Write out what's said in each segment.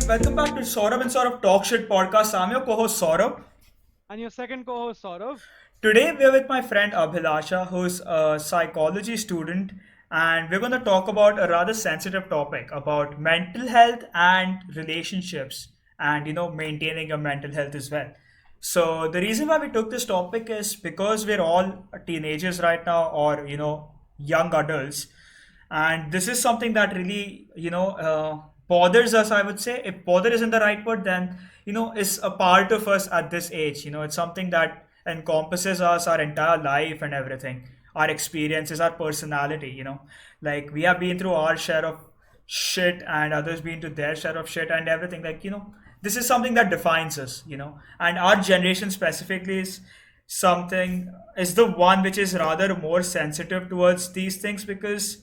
welcome back to Saurabh and Saurabh Talk Shit podcast. I'm your co-host Saurabh. And your second co-host Saurav. Today we're with my friend Abhilasha, who's a psychology student, and we're going to talk about a rather sensitive topic about mental health and relationships, and maintaining your mental health as well. So the reason why we took this topic is because we're all teenagers right now, or young adults, and this is something that really bothers us. I would say, if bother isn't the right word, then is a part of us at this age. It's something that encompasses us, our entire life and everything, our experiences, our personality. Like we have been through our share of shit and others been to their share of shit and everything. Like this is something that defines us. And our generation specifically is the one which is rather more sensitive towards these things, because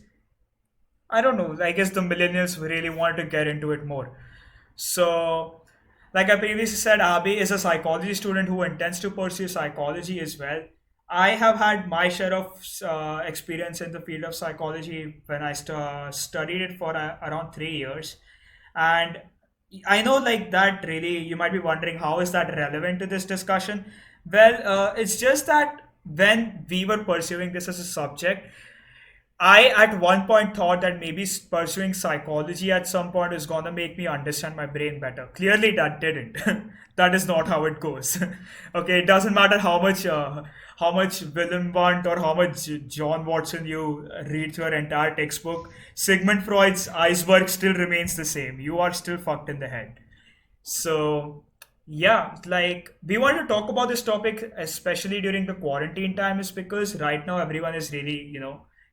I don't know. I guess the millennials really wanted to get into it more. So, like I previously said, Abhi is a psychology student who intends to pursue psychology as well. I have had my share of experience in the field of psychology when I studied it for around 3 years. And I know, like, that really, you might be wondering, how is that relevant to this discussion? Well, it's just that when we were pursuing this as a subject, I at one point thought that maybe pursuing psychology at some point is gonna make me understand my brain better. Clearly, that didn't. That is not how it goes. Okay, it doesn't matter how much Willem Bunt or how much John Watson you read through your entire textbook. Sigmund Freud's iceberg still remains the same. You are still fucked in the head. So, yeah, like we want to talk about this topic, especially during the quarantine time, is because right now everyone is really,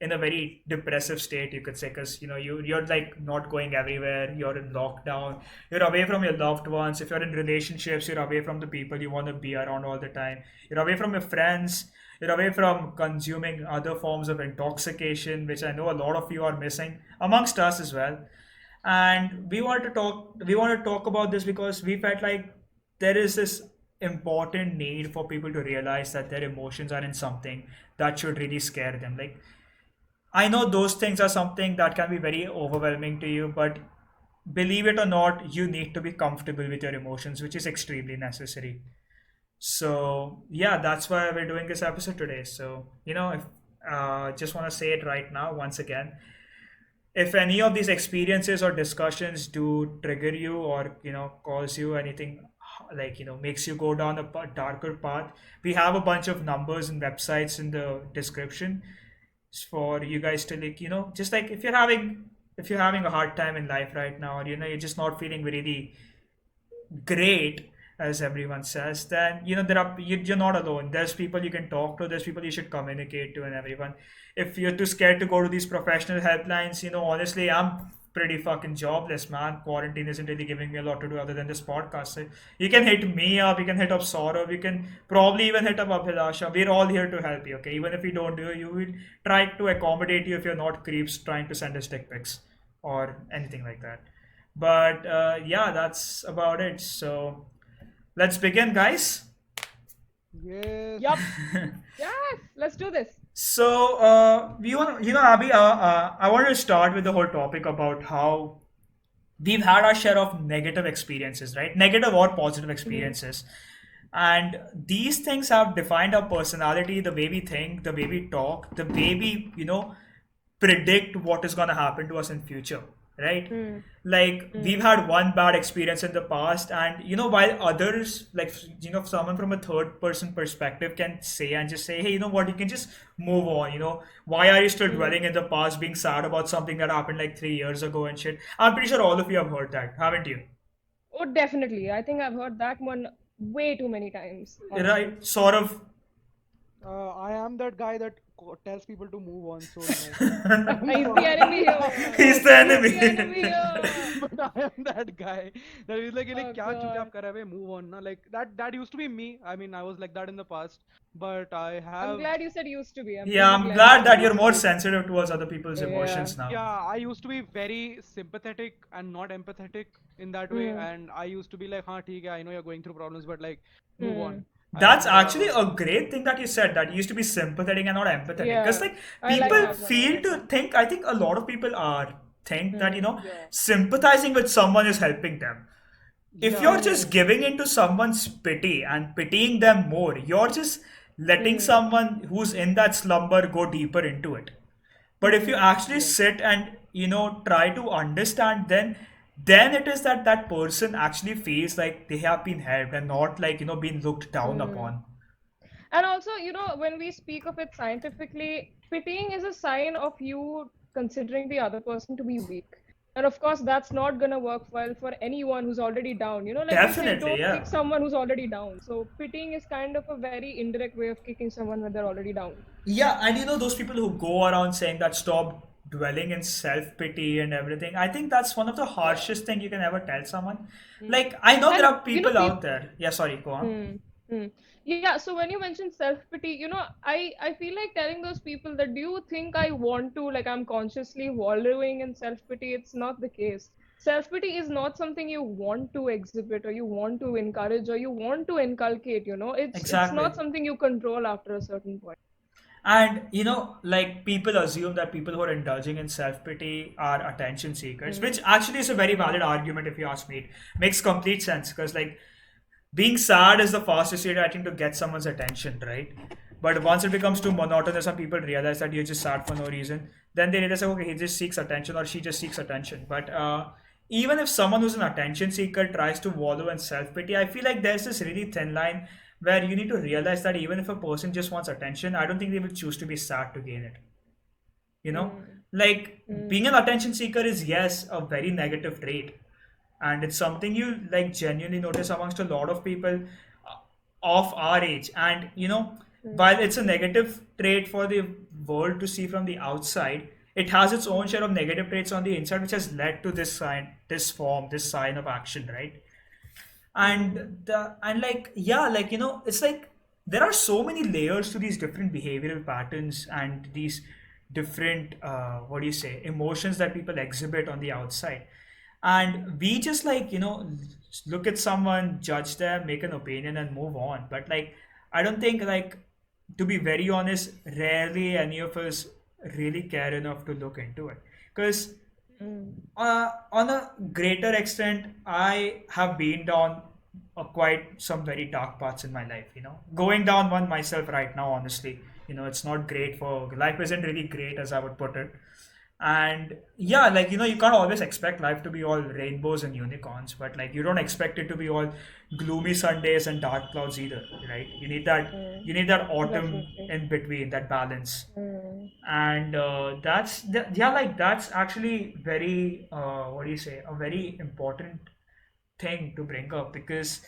in a very depressive state, you could say, because you're like not going everywhere, you're in lockdown, you're away from your loved ones. If you're in relationships, you're away from the people you want to be around all the time. You're away from your friends. You're away from consuming other forms of intoxication, which I know a lot of you are missing, amongst us as well. And we want to talk about this because we felt like there is this important need for people to realize that their emotions are in something that should really scare them. Like, I know those things are something that can be very overwhelming to you, but believe it or not, you need to be comfortable with your emotions, which is extremely necessary. So yeah, that's why we're doing this episode today. So if just want to say it right now once again, if any of these experiences or discussions do trigger you, or cause you anything, like makes you go down a darker path, we have a bunch of numbers and websites in the description for you guys to, like, just like if you're having a hard time in life right now, or you're just not feeling really great, as everyone says, then you're not alone. There's people you can talk to, there's people you should communicate to, and everyone. If you're too scared to go to these professional helplines, honestly, I'm pretty fucking jobless, man. Quarantine isn't really giving me a lot to do other than this podcast. So you can hit me up, you can hit up Saurav, you can probably even hit up Abhilasha. We're all here to help you, okay? Even if we don't do, you will try to accommodate you if you're not creeps trying to send us dick pics or anything like that. But yeah, that's about it. So let's begin, guys. Yes. Yup. Yes, let's do this. So, we want, Abhi, I want to start with the whole topic about how we've had our share of negative experiences, right? Negative or positive experiences. And these things have defined our personality, the way we think, the way we talk, the way we, predict what is going to happen to us in future, right? Hmm. Like we've Hmm. had one bad experience in the past, and while others, like, someone from a third person perspective can say and just say, hey, you know what, you can just move on. Why are you still Hmm. dwelling in the past, being sad about something that happened like 3 years ago and shit? I'm pretty sure all of you have heard that, haven't you? Oh, definitely. I think I've heard that one way too many times, honestly. Right, sort of. I am that guy that tells people to move on. So no, He's no, the enemy He's here. the He's the enemy enemy. here. but I am that guy that is like, Oh क्या चुपचाप God. कर रहा है बे, move on ना. Like that used to be me. I mean, I was like that in the past, but I I'm have glad you said used to be. I'm Yeah, really I'm glad you glad said that you're used to more be. sensitive towards other people's Yeah. emotions now. yeah, I used to be very sympathetic and not empathetic in that way, Hmm. and I used to be like, हाँ ठीक है, I know you're going through problems, but like move Hmm. on. That's And actually a great thing that you said, that you used to be sympathetic and not empathetic. Because, Yeah. like, I like people that one, feel to honestly. think, I think a lot of people think that, Hmm. yeah. sympathizing with someone is helping them. if Yeah. you're just Hmm. giving into someone's pity and pitying them more, you're just letting Hmm. someone who's in that slumber go deeper into it. But if you Hmm. actually Yes. sit and try to understand, then it is that that person actually feels like they have been helped and not like being looked down Hmm. upon. And also, when we speak of it scientifically, pitying is a sign of you considering the other person to be weak. And of course, that's not gonna work well for anyone who's already down. Like they say, Definitely, don't yeah. kick someone who's already down. So pitying is kind of a very indirect way of kicking someone when they're already down. Yeah, and those people who go around saying that stop dwelling in self-pity and everything, I think that's one of the Yeah. harshest thing you can ever tell someone. Mm. Like, I know there And are people people. out there. Yeah, sorry, go on. Yeah, so when you mentioned self-pity, I feel like telling those people that do you think I want to, like I'm consciously wallowing in self-pity? It's not the case. Self-pity is not something you want to exhibit or you want to encourage or you want to inculcate. It's Exactly. not something you control after a certain point. And like people assume that people who are indulging in self pity are attention seekers, which Mm, actually is a very valid mm, argument if you ask me. It makes complete sense because like being sad is the fastest way I think to get someone's attention, right? But once it becomes too mm, monotonous and people realize that you're just sad for no reason, then they realize, okay, he just seeks attention or she just seeks attention. But even if someone who's an attention seeker tries to wallow in self pity, I feel like there's this really thin line where you need to realize that even if a person just wants attention, I don't think they will choose to be sad to gain it. You know, mm, like being mm, an attention seeker is, yes, a very negative trait, and it's something you like genuinely notice amongst a lot of people of our age. And mm, while it's a negative trait for the world to see from the outside, it has its own share of negative traits on the inside, which has led to this sign, this form, this sign of action, right? mm, And like, yeah, like it's like there are so many layers to these different behavioral patterns and these different what do you say, emotions that people exhibit on the outside. And we just like look at someone, judge them, make an opinion and move on. But like, I don't think, like, to be very honest, rarely any of us really care enough to look into it. Because mm, on a greater extent, I have been down quite some very dark paths in my life. Going down one myself right now, honestly. It's not great for life. Isn't really great, as I would put it. And yeah, like you can't always expect life to be all rainbows and unicorns, but like you don't expect it to be all gloomy Sundays and dark clouds either, right? mm. You need that autumn Definitely. in between, that balance. Mm, And yeah, like that's actually very what do you say, a very important thing to bring up, because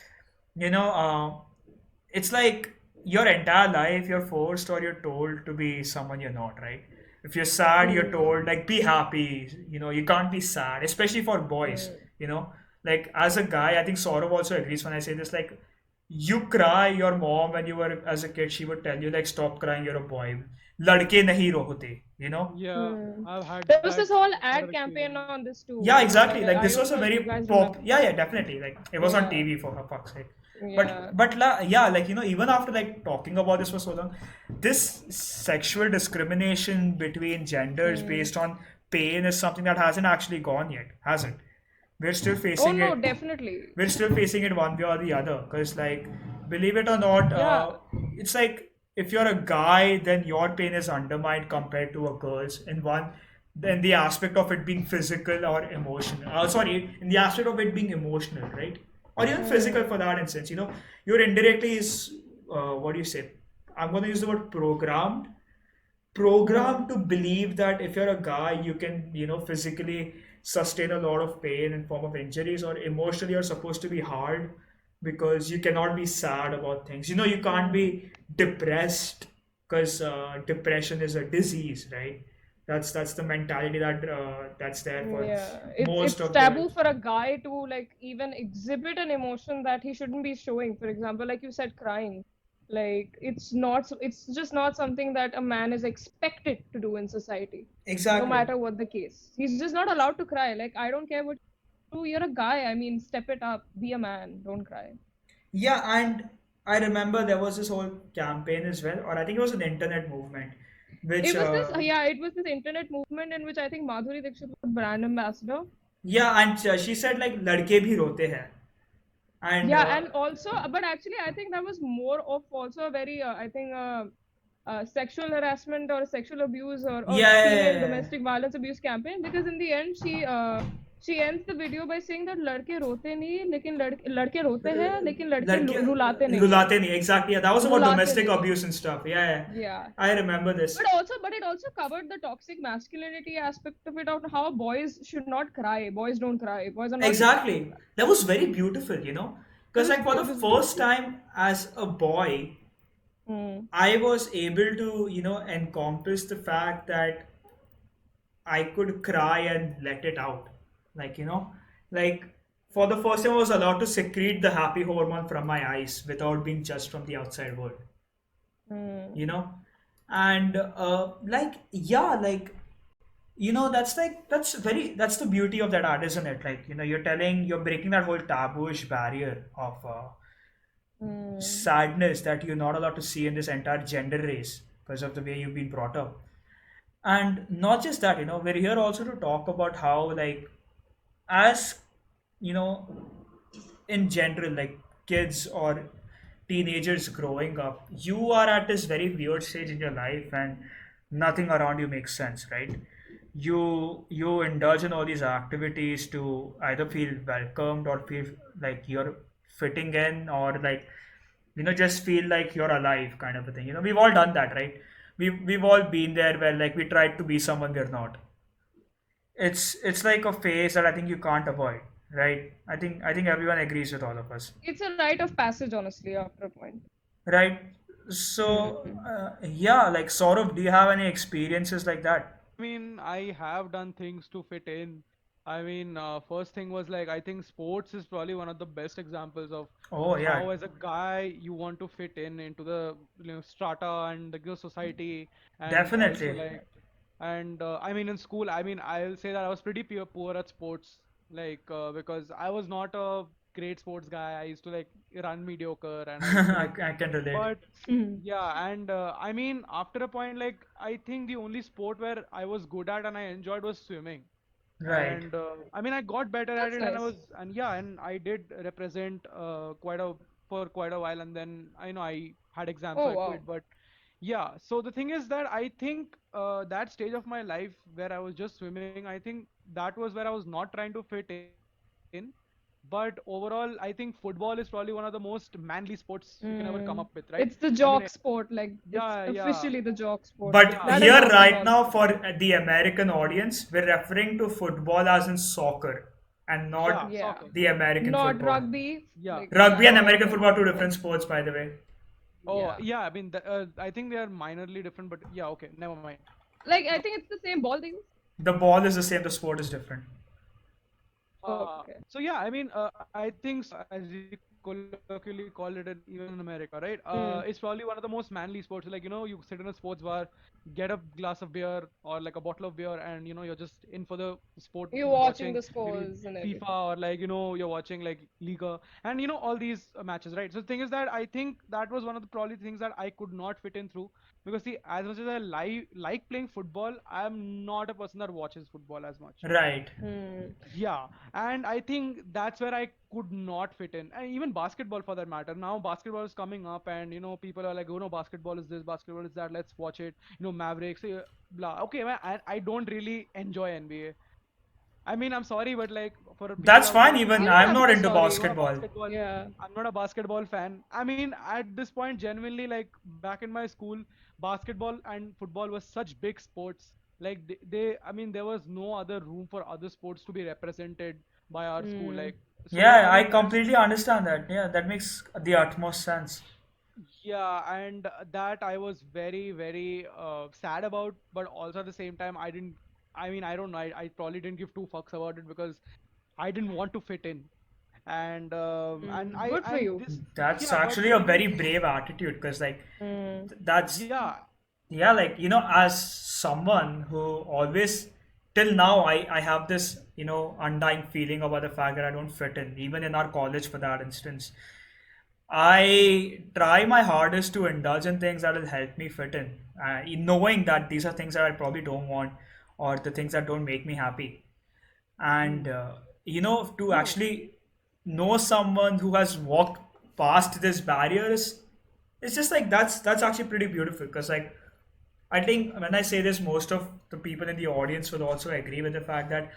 you know uh, it's like your entire life you're forced or you're told to be someone you're not, right? If you're sad, you're mm, told like be happy. You can't be sad, especially for boys. mm, Like as a guy, I think Saurav also agrees when I say this. Like, you cry, your mom when you were as a kid, she would tell you like stop crying, you're a boy. Ladke nahi rote, you know. Yeah. mm. I've had There was that this whole for ad an campaign experience. on this too. Yeah, Like exactly. Like I this don't was know a if very you guys pop. remember. Yeah, yeah, definitely. Like it was on Yeah, TV for fuck's sake. yeah. Yeah, like even after like talking about this for so long, this sexual discrimination between genders Mm. based on pain is something that hasn't actually gone yet, hasn't? We're still Oh facing no, it. definitely. We're still facing it one way or the other. Because like, believe it or not, Yeah. it's like if you're a guy, then your pain is undermined compared to a girl's in one. In the aspect of it being physical or emotional. Sorry, in the aspect of it being emotional, right? Or even physical for Mm. that instance. You're indirectly is what do you say? I'm going to use the word programmed Mm. to believe that if you're a guy, you can physically sustain a lot of pain in form of injuries, or emotionally you're supposed to be hard because you cannot be sad about things. You can't Mm. be depressed because depression is a disease, right? That's the mentality that's there for Yeah. It's most it's of the. taboo for a guy to like even exhibit an emotion that he shouldn't be showing. For example, like you said, crying. Like it's just not something that a man is expected to do in society, no Exactly. matter what the case. He's just not allowed to cry. Like I don't care what you do, you're a guy. I mean, step it up, be a man, don't cry. Yeah, and I remember there was this whole campaign as well, or I think it was an internet movement, which It was this, yeah, it was this internet movement in which I think Madhuri Dixit was brand ambassador. yeah, and she said like ladke bhi rote hai. And Yeah, and also, but actually, I think that was more of also a very, I think, sexual harassment or sexual abuse or yeah, yeah, female yeah, domestic violence abuse campaign, because in the end, she ends the video by saying that लड़के रोते नहीं लेकिन लड़के रोते हैं लेकिन लड़के लड़के रुलाते नहीं है, रुलाते नहीं, exactly, yeah, that was about रुलाते domestic नहीं है. abuse and stuff, yeah, yeah. Yeah. I remember this. But it also covered the toxic masculinity aspect of it, of how boys should not cry. Boys don't cry. Boys are not supposed to Exactly, cry. that was very beautiful, you know, It because was like for the it was first beautiful. time as a boy, Hmm. I was able to, you know, encompass the fact that I could cry and let it out. Like, you know, like for the first time I was allowed to secrete the happy hormone from my eyes without being judged from the outside world, Hmm. you know? And like, yeah, like, you know, that's the beauty of that art, isn't it? Like, you know, you're breaking that whole tabooish barrier of Hmm. sadness that you're not allowed to see in this entire gender race because of the way you've been brought up. And not just that, you know, we're here also to talk about how, like, as you know, in general, like kids or teenagers growing up, you are at this very weird stage in your life and nothing around you makes sense, right? You indulge in all these activities to either feel welcomed or feel like you're fitting in, or like, you know, just feel like you're alive, kind of a thing. You know, we've all done that, right? We've all been there where like we tried to be someone we're not. It's like a phase that I think you can't avoid, right? I think everyone agrees with all of us, It's a rite of passage, honestly, after a point. right? So Hmm. yeah, like sort of, do you have any experiences like that? I mean, I have done things to fit in. I mean, first thing was like, I think sports is probably one of the best examples of Oh yeah, how, as a guy, you want to fit in into the strata and the society, and also definitely. like, and I mean, in school, I mean, I'll say that I was pretty poor at sports, like because I was not a great sports guy. I used to like run mediocre, and I used to like, I can relate. but Hmm. yeah, and I mean, after a point, like I think the only sport where I was good at and I enjoyed was swimming. Right. And I mean, I got better at That's it, and nice. yeah, and I did represent quite a while, and then I know I had exams, so Oh I wow. quit. But yeah, so the thing is that I think that stage of my life where I was just swimming, I think that was where I was not trying to fit in. But overall, I think football is probably one of the most manly sports you can ever come up with, right? Hmm. I mean, It's the jock sport, like yeah, it's yeah. officially the jock sport. But That and here right basketball. now for the American audience, we're referring to football as in soccer and Yeah, not Yeah. soccer. the American Not football. rugby. Yeah. Like Rugby yeah, and not American rugby. football are two different sports, by the way. Oh, Yeah. yeah. I mean, I think they are minorly different, but yeah, okay, never mind. Like I think it's the same ball they use. The ball is the same, the sport is different. Okay. So yeah, I mean, I think so, as you colloquially call it, even in America, right? It's probably one of the Hmm. most manly sports. Like, you sit in a sports bar, get a glass of beer or like a bottle of beer, and you're just in for the sport. You're You're watching watching the maybe scores and FIFA, everything. or like you're watching like Liga, and all these matches, right? So the thing is that I think that was one of the probably things that I could not fit in through, because see, as much as I like playing football, I'm not a person that watches football as much. Right. Hmm. Yeah, and I think that's where I could not fit in, and even basketball for that matter. Now basketball is coming up, and people are like, oh no, basketball is this, basketball is that. Let's watch it. Mavericks, blah. Okay, man, I don't really enjoy NBA. I mean, I'm sorry, but like for people That's out fine, there, You even don't I'm have not to be into I'm not sorry. a basketball. basketball. Yeah. I'm not a basketball fan. I mean, at this point, genuinely, like back in my school, basketball and football was such big sports. Like I mean, there was no other room for other sports to be represented by our school. Hmm. Like, so yeah, Yeah, I I mean, completely understand that. Yeah, that makes the utmost sense. yeah, and that I was very, very sad about, but also at the same time, I didn't. I mean, I don't know. I probably didn't give two fucks about it because I didn't want to fit in, and Hmm. I Good for and you. this That's yeah, but actually the a thing is, very brave attitude, because like Hmm. that's, yeah, yeah, like, you know, as someone who always, till now, I have this, you know, undying feeling about the fact that I don't fit in, even in our college for that instance. I try my hardest to indulge in things that will help me fit in knowing that these are things that I probably don't want, or the things that don't make me happy. And, hmm, you know, to no, actually know someone who has walked past these barriers, it's just like that's actually pretty beautiful. Because like I think when I say this, most of the people in the audience will also agree with the fact that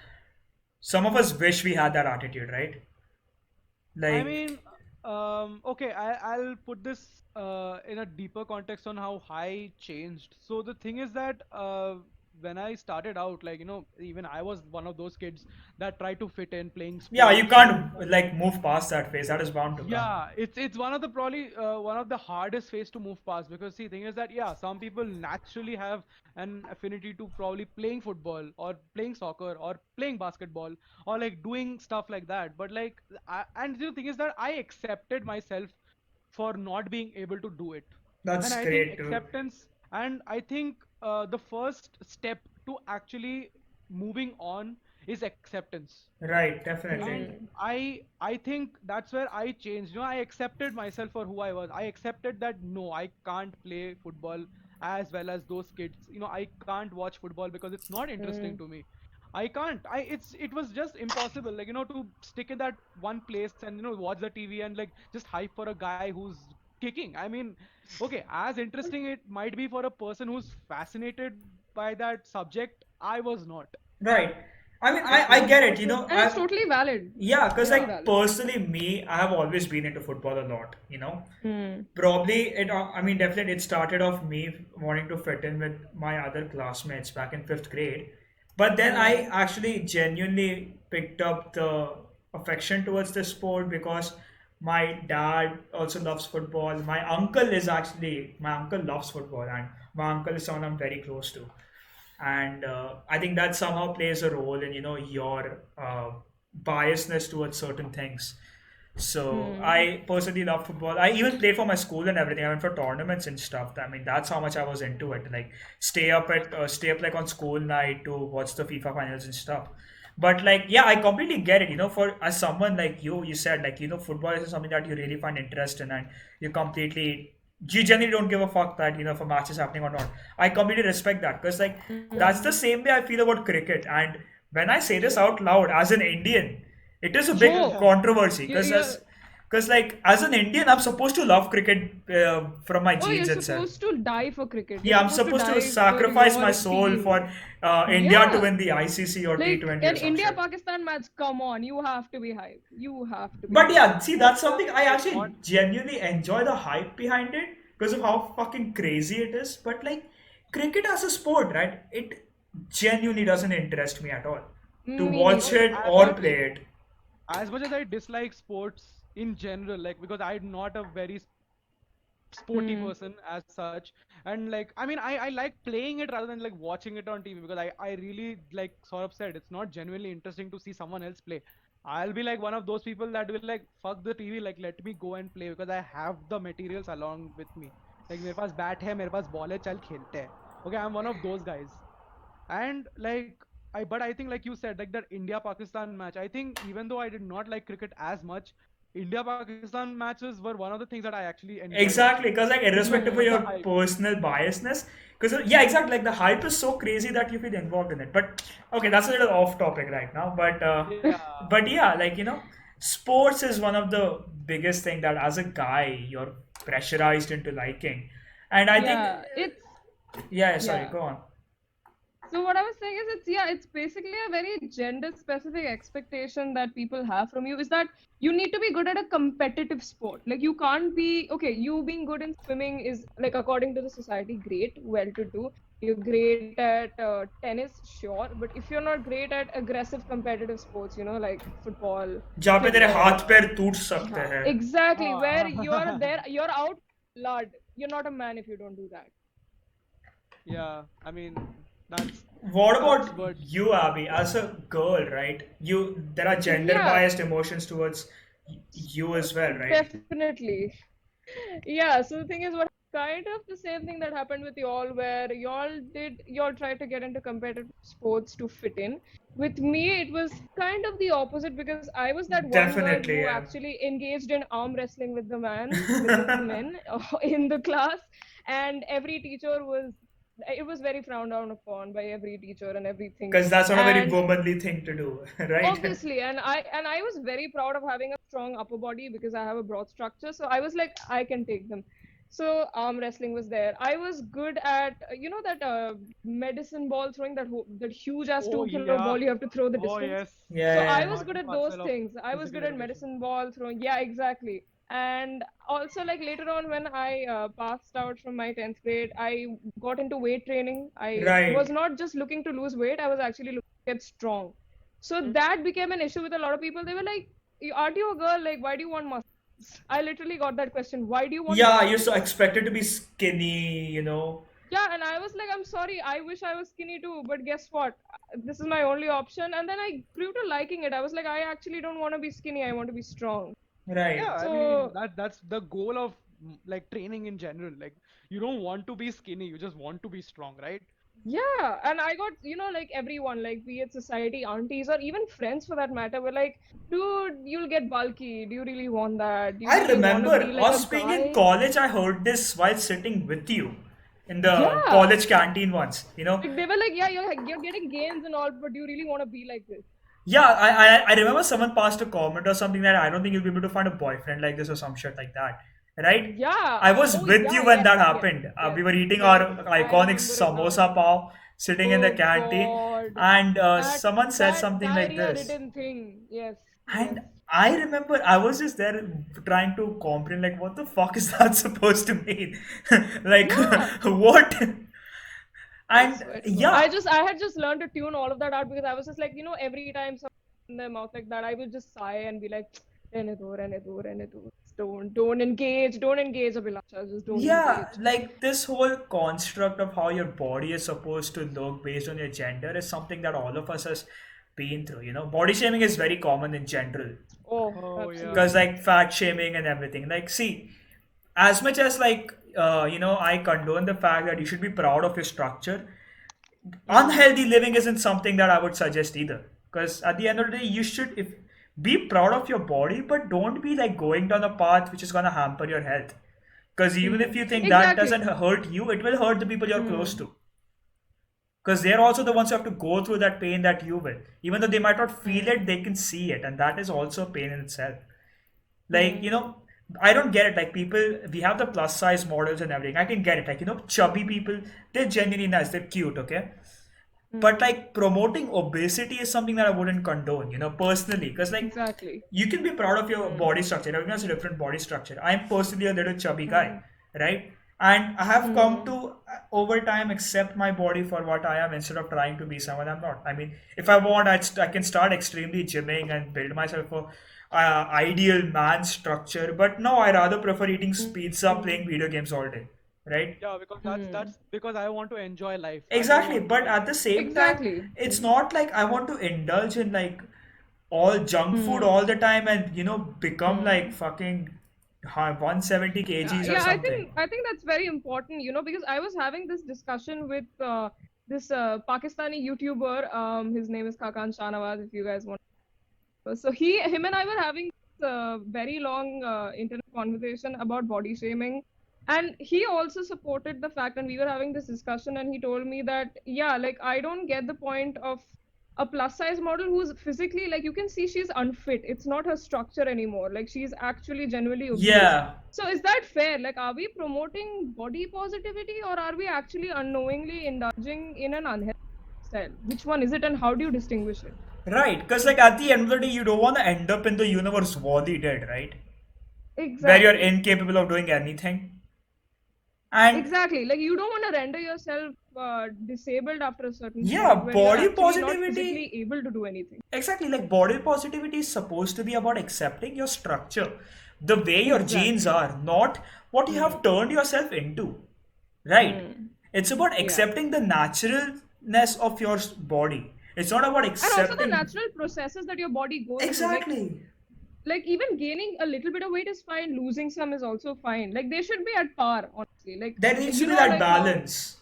some of us wish we had that attitude, right? I Like, mean, okay, I'll put this in a deeper context on how I changed. So the thing is that when I started out, like, even I was one of those kids that tried to fit in playing yeah, you sports, can't like move past that phase. That is bound to come. yeah, it's one of the probably one of the hardest phase to move past, because see, thing is that yeah, some people naturally have an affinity to probably playing football or playing soccer or playing basketball or like doing stuff like that. But like, and the thing is that I accepted myself for not being able to do it. And That's I think great too. acceptance, and I think the first step to actually moving on is acceptance. Right, definitely. And Hmm. I think that's where I changed. I accepted myself for who I was. I accepted that no, I can't play football as well as those kids. I can't watch football because it's not interesting Hmm. to me. I can't. It was just impossible. Like, to stick in that one place and watch the TV and like just hype for a guy who's kicking. I mean, okay, as interesting it might be for a person who's fascinated by that subject, I was not. Right. I mean, I I get couldn't. it. And it's totally valid. Yeah, because Totally Yeah. like valid. personally, me, I have always been into football a lot. Hmm. Probably I mean, definitely it started off me wanting to fit in with my other classmates back in fifth grade. But then I Hmm. actually genuinely picked up the affection towards the sport because my dad also loves football. My uncle loves football, and my uncle is someone I'm very close to. And I think that somehow plays a role in your biasness towards certain things. So Hmm. I personally love football. I even played for my school and everything. I went for tournaments and stuff. I mean, that's how much I was into it. Like stay up like on school night to watch the FIFA finals and stuff. But like, yeah, I completely get it. For as someone like you said like football is something that you really find interest in, and you generally don't give a fuck that if a match is happening or not. I completely respect that because like that's the Hmm. same way I feel about cricket. And when I say this out loud as an Indian, it is a big Oh, Yeah. controversy you you're because like as an Indian, I'm supposed to love cricket from my oh, you're genes itself. supposed to die for cricket. You're Yeah, I'm supposed to supposed to die for sacrifice my your soul team. for India to Yeah. win the ICC or Like T20 or an some India shit. Pakistan match, come on, you have to be hype. You have to be But hype. yeah, see, that's something I On actually genuinely enjoy the hype behind it because of how fucking crazy it is. But like cricket as a sport, right? It genuinely doesn't interest me at all to Me watch okay, neither. it as or much play it. as much as I dislike sports in general, like because I'm not a very sporty Hmm. person as such, and like I like playing it rather than like watching it on TV, because I really, like sort of said, it's not genuinely interesting to see someone else play. I'll be like one of those people that will like fuck the TV, like let me go and play because I have the materials along with me. Like मेरे पास bat है, मेरे पास ball है, चल खेलते हैं. Okay, I'm one of those guys. And like but I think, like you said, like that India Pakistan match, I think even though I did not like cricket as much, India Pakistan matches were one of the things that I actually enjoyed watching Exactly, because like irrespective because of of the your Hmm. hype. personal biasness, because yeah, exactly, like the hype is so crazy that you feel involved in it. But okay, that's a little off topic right now. Yeah. But yeah, like sports is one of the biggest thing that as a guy you're pressurized into liking, and I think Yeah, it's yeah, sorry, yeah. go on. So what I was saying is it's basically a very gender specific expectation that people have from you is that you need to be good at a competitive sport. Like you can't be okay, you being good in swimming is like according to the society great, well to do. You're great at tennis, sure, but if you're not great at aggressive competitive sports, like football, जहाँ पे तेरे cricket, हाथ पैर टूट सकते yeah, हैं. exactly, where you're Ah. there, you're out blood. You're not a man if you don't do that. Yeah, I mean, that What sucks, about but you, Abby? As a girl, right? There are gender Yeah, biased emotions towards you as well, right? definitely. Yeah, so the thing is, what kind of the same thing that happened with y'all, where y'all tried to get into competitive sports to fit in. With me, it was kind of the opposite because I was that one girl Definitely, who yeah. actually engaged in arm wrestling with the men in the class, and every teacher it was very frowned down upon by every teacher and everything. Because that's not a very And womanly thing to do, right? obviously, and I was very proud of having a strong upper body because I have a broad structure. So I was like, I can take them. So arm wrestling was there. I was good at that medicine ball throwing, that huge ass Oh 2 kilo yeah. ball you have to throw the Oh distance. yes. Yeah, So Part I yeah, was part good and at those parcel of things. I was physical good at education. medicine ball throwing. Yeah, exactly. And also, like later on, when I passed out from my 10th grade, I got into weight training. yeah. I was Right. not just looking to lose weight, I was actually looking to get strong. So Hmm. that became an issue with a lot of people. They were like, Aren't you a girl? Like, why do you want muscles? I literally got that question. Why do you want Yeah, you're muscles? so expected to be skinny. Yeah, and I was like, I'm sorry, I wish I was skinny too, but guess what? This is my only option. And then I grew to liking it. I was like, I actually don't want to be skinny, I want to be strong. Yeah, Right. I mean So, that's the goal of like training in general. Like you don't want to be skinny, you just want to be strong, right? yeah, and I got, like everyone, like be it society, aunties, or even friends for that matter, were like, dude, you'll get bulky. Do you really want that? Do you I really want to be remember like a us being in guy? college. I heard this while sitting with you in the Yeah. college canteen once. Like they were like, yeah, you're getting gains and all, but do you really want to be like this? Yeah, I remember someone passed a comment or something that I don't think you'll be able to find a boyfriend like this or some shit like that. Right? Yeah. I was Oh, with you yeah, when yes, that yes, happened. yes, We were eating our yes. I iconic remember it now. samosa pav sitting in the Oh canteen, God. and That someone said that something like diarrhea this. ridden thing. Yes, yes. And I remember I was just there trying to comprehend, like, what the fuck is that supposed to mean? Like, Yeah. what? I And swear to God. yeah, I had just learned to tune all of that out because I was just like, every time someone in their mouth like that, I would just sigh and be like, Rene do, Rene do, Rene do. Don't engage, Abhilasha, just don't yeah, engage. like this whole construct of how your body is supposed to look based on your gender is something that all of us has been through. Body shaming is very common in general Oh, Oh yeah. because absolutely. like fat shaming and everything. Like, see, as much as like I condone the fact that you should be proud of your structure, Hmm. unhealthy living isn't something that I would suggest either. Because at the end of the day, you should if be proud of your body, but don't be like going down a path which is gonna hamper your health. Because even if you think that Exactly. doesn't hurt you, it will hurt the people you're close Hmm. to. Because they're also the ones who have to go through that pain that you will. Even though they might not feel Hmm. it, they can see it, and that is also pain in itself. Like, Hmm. I don't get it. Like, people, we have the plus size models and everything. I can get it. Like, chubby people, they're genuinely nice, they're cute, okay? But Hmm. like promoting obesity is something that I wouldn't condone, personally. Because like Exactly. you can be proud of your Hmm. body structure. Everyone has a different body structure. I'm personally a little chubby guy, Hmm. right? And I have come Hmm. to over time accept my body for what I am instead of trying to be someone I'm not. I mean, if I want, I can start extremely gymming and build myself a ideal man structure. But no, I rather prefer eating pizza, Hmm. playing video games all day, right? Yeah, because Hmm. that's because I want to enjoy life. I don't Exactly, want to but like at the same time, Exactly. it's not like I want to indulge in like all junk food Hmm. all the time and become like Hmm. fucking 170 kgs or Yeah, something. I think that's very important, because I was having this discussion with this Pakistani YouTuber. His name is Kakan Shahnawaz, if you guys want. So him and I were having this very long internet conversation about body shaming, and he also supported the fact, and we were having this discussion, and he told me that yeah, like I don't get the point of a plus size model who's physically like you can see she's unfit. It's not her structure anymore. Like she's actually genuinely obese. Yeah, So is that fair? Like, are we promoting body positivity or are we actually unknowingly indulging in an unhealthy style? Which one is it, and how do you distinguish it? right. Because like at the end of the day, you don't want to end up in the universe Wally did, right? Where you're Exactly. incapable of doing anything. And Exactly. Like you don't want to render yourself disabled after a certain yeah, point where you're body actually not physically positivity. able to do anything. Exactly, like body positivity is supposed to be about accepting your structure, the way your genes Exactly. are, not what you Hmm. have turned yourself into. Right? Hmm. It's about Yeah. accepting the naturalness of your body. It's not about And also the accepting. natural processes that your body goes through. Exactly. Like even gaining a little bit of weight is fine, losing some is also fine. Like they should be at par, honestly. Like There needs to you be know, that like how balance.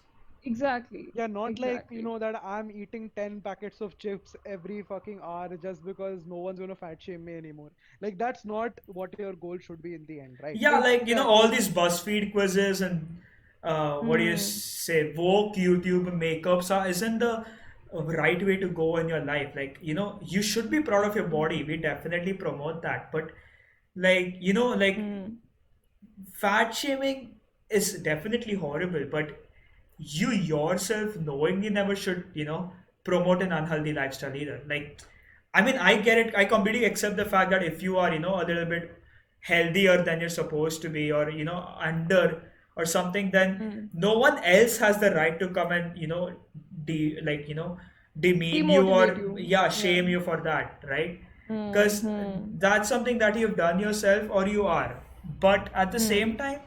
exactly, yeah, not like exactly. that I'm eating 10 packets of chips every fucking hour just because no one's gonna fat shame me anymore. Like that's not what your goal should be in the end, right? Yeah, like, all Exactly. these BuzzFeed quizzes and what do you Hmm. say, Vogue, YouTube, makeups isn't the right way to go in your life. Like, you should be proud of your body. Hmm. We definitely promote that. But Like, Hmm. fat shaming is definitely horrible, but you yourself knowingly never should, promote an unhealthy lifestyle either. Like, I mean, I get it. I completely accept the fact that if you are, a little bit healthier than you're supposed to be, or, under or something, then Hmm. no one else has the right to come and, demean you Demotivate or, you. yeah, Yeah. shame you for that, right? Hmm. Because Hmm. that's something that you've done yourself or you are. But at the Hmm. same time,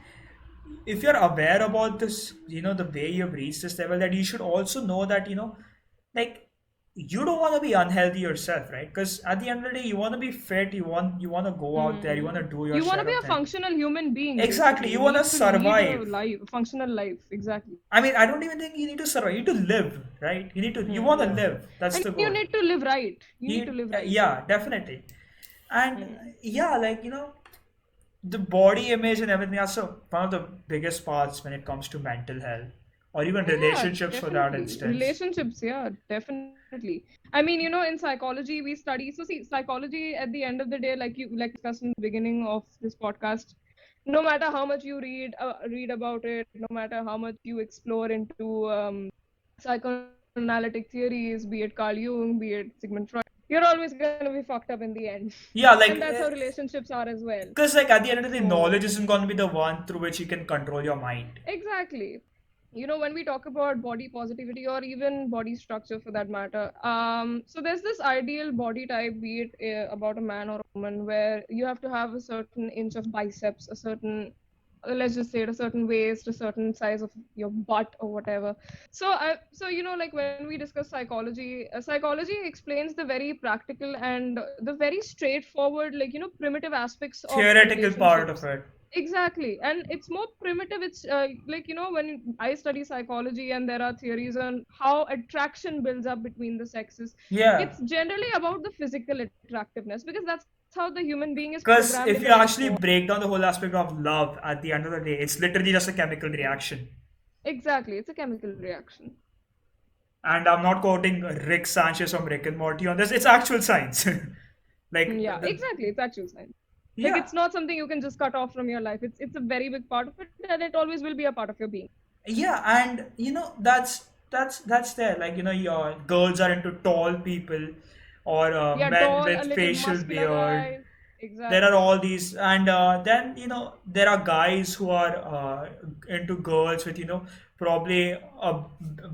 if you're aware about this, the way you've reached this level, that you should also know that, like, you don't want to be unhealthy yourself, right? Because at the end of the day, you want to be fit, you want to go out there, you want to Hmm. do your You want to share be of a thing. functional human being, Exactly, basically. you You want to need to lead a survive. life, functional life. Exactly. I mean, I don't even think you need to survive. You need to live, right? You Hmm. want to Yeah. live. That's And the you goal. need to live right. You need to You, live right. yeah, definitely. And Hmm. yeah, like, the body image and everything, that's one of the biggest parts when it comes to mental health or even Yeah, relationships for that definitely. instance. Relationships, yeah, definitely. I mean, in psychology we study. So see, psychology at the end of the day, like discussed in the beginning of this podcast, no matter how much you read about it, no matter how much you explore into psychoanalytic theories, be it Carl Jung, be it Sigmund Freud, you're always gonna be fucked up in the end. Yeah, And like, that's how relationships are as well. because like at the end of the day, So knowledge isn't going to be the one through which you can control your mind. exactly. When we talk about body positivity or even body structure for that matter, so there's this ideal body type, be it about a man or a woman, where you have to have a certain inch of biceps, a certain, let's just say it, a certain waist, a certain size of your butt or whatever. So like when we discuss psychology, psychology explains the very practical and the very straightforward, primitive aspects of Theoretical part of relationships. it. Exactly. And it's more primitive. It's like, when I study psychology and there are theories on how attraction builds up between the sexes, Yeah. it's generally about the physical attractiveness because that's how the human being is programmed Because in the if you very actually core. break down the whole aspect of love at the end of the day, it's literally just a chemical reaction. Exactly. It's a chemical reaction. And I'm not quoting Rick Sanchez from Rick and Morty on this, it's actual science. Like, Yeah, exactly. It's actual science. Like yeah. it's not something you can just cut off from your life. It's a very big part of it and it always will be a part of your being. Yeah, and that's there. Like, your girls are into tall people or Yeah, men tall, a with little facial muscular beard. guy. There are Exactly. all these, and then there are guys who are into girls with probably a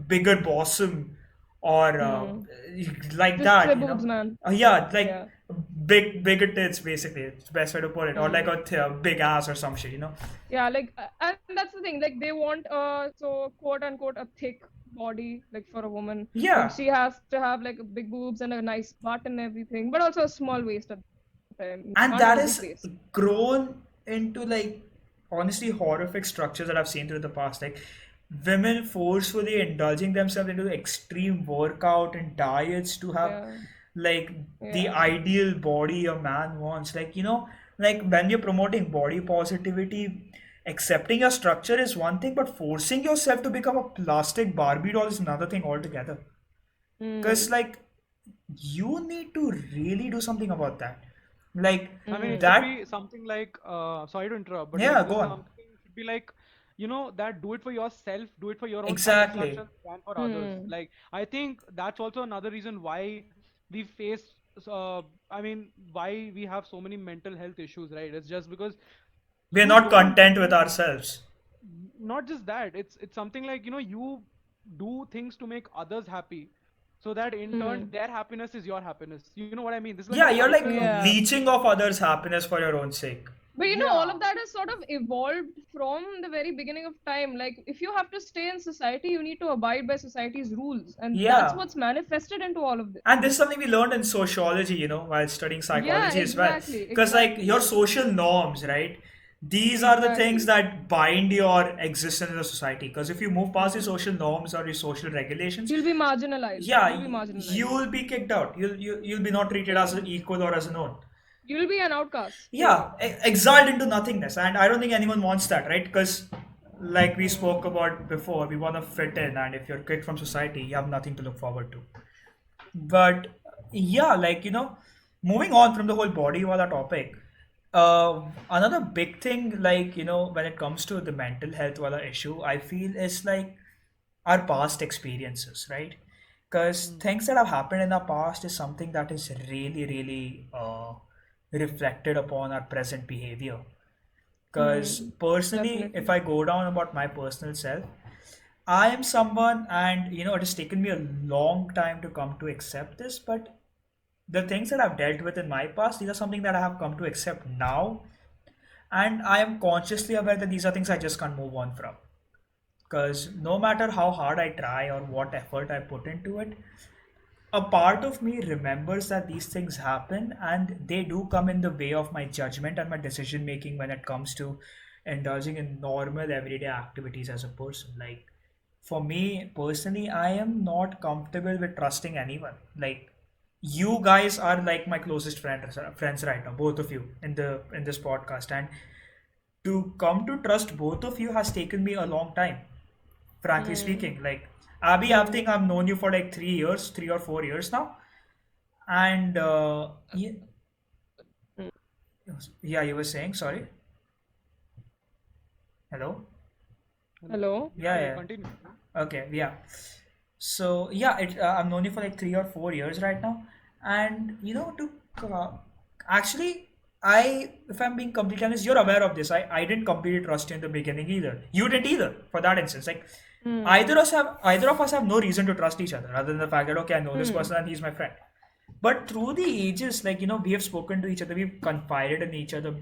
bigger bosom or Hmm. like Just the that, boobs, man. yeah, like Yeah. bigger tits, basically, it's the best way to put it, or like Hmm. a big ass or some shit, Yeah, like, and that's the thing. Like, they want so quote unquote a thick body, like for a woman. Like, Yeah. she has to have like big boobs and a nice butt and everything, but also a small waist at the time, And not a that big is waist. grown into, like, honestly horrific structures that I've seen through the past, like women forcefully indulging themselves into extreme workout and diets to have, Yeah, like, the yeah. ideal body a man wants, like, like when you're promoting body positivity, accepting your structure is one thing, but forcing yourself to become a plastic Barbie doll is another thing altogether. Because, Hmm. like, you need to really do something about that, like I mean, it should Hmm. be that. something like, sorry to interrupt, but Yeah, like go this on. something should be like, that do it for yourself, do it for your own Exactly. satisfaction than for others. Hmm. Like, I think that's also another reason why we face, I mean, why we have so many mental health issues, right? It's just because We're you not don't content with do, ourselves. not just that, it's something like, you do things to make others happy, so that in turn Hmm. their happiness is your happiness. You know what I mean? This is like a Yeah, you're like cycle of, Yeah. leeching off others' happiness for your own sake. But all yeah. of that has sort of evolved from the very beginning of time. Like, if you have to stay in society, you need to abide by society's rules. And that's Yeah. what's manifested into all of this. And this is something we learned in sociology, while studying Yeah, psychology as well. exactly, Because, like, your exactly, social norms, right? These are the things exactly. that bind your existence in a society. Because if you move past your Hmm. social norms or your social regulations, You'll be marginalized. yeah, You'll be marginalized. you'll be kicked out. You'll be not treated as Yeah. an equal or as a known. You'll be an outcast straight Yeah, up. exiled into nothingness, and I don't think anyone wants that, right? Because, like we spoke Hmm. about before, we want to fit in, and if you're kicked from society, you have nothing to look forward to. But yeah, like, moving on from the whole body wala topic, Another big thing, like, when it comes to the mental health wala issue, I feel is like our past experiences, right? Because Hmm. things that have happened in our past is something that is really, really reflected upon our present behavior. Because Hmm. personally, if Definitely. I go down about my personal self, I am someone, and it has taken me a long time to come to accept this, but the things that I've dealt with in my past, these are something that I have come to accept now, and I am consciously aware that these are things I just can't move on from. Because no matter how hard I try or what effort I put into it, a part of me remembers that these things happen and they do come in the way of my judgment and my decision making when it comes to indulging in normal everyday activities as a person. Like, for me personally, I am not comfortable with trusting anyone. Like, you guys are like my closest friends right now, both of you in this podcast, and to come to trust both of you has taken me a long time, frankly Hmm. speaking. Like, Abby, I Hmm. think I've known you for like 3 years, 3 or 4 years now. And yeah, yeah, you were saying, sorry. Hello? Hello. Hello. Yeah, Yeah, yeah. Continue. yeah. Okay, yeah. So yeah, I've known you for like 3 or 4 years right now, and to uh, actually, if I'm being completely honest, you're aware of this. I didn't completely trust you in the beginning either. You didn't either, for that instance. Like, Hmm. either of us have no reason to trust each other, other than the fact that okay, I know this Hmm. person and he's my friend. But through the ages, like, we have spoken to each other, we've confided in each other,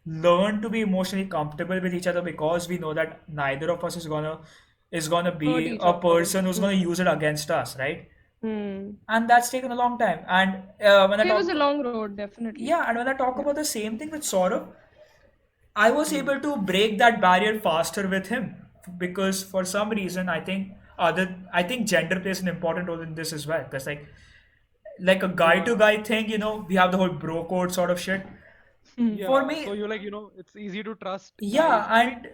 learn to be emotionally comfortable with each other, because we know that neither of us is gonna Hurt be each a other. person who's gonna Hmm. use it against us, right? Hmm. And that's taken a long time. And when I Yeah, it was a talk, long road, definitely. yeah, and when I talk Yeah. about the same thing with Saurabh, I was Hmm. able to break that barrier faster with him, because for some reason I think gender plays an important role in this as well. Because like a guy to Yeah. guy thing, we have the whole bro code sort of shit. Hmm. For Yeah. So me, you like, it's easy to trust yeah, guys. I mean,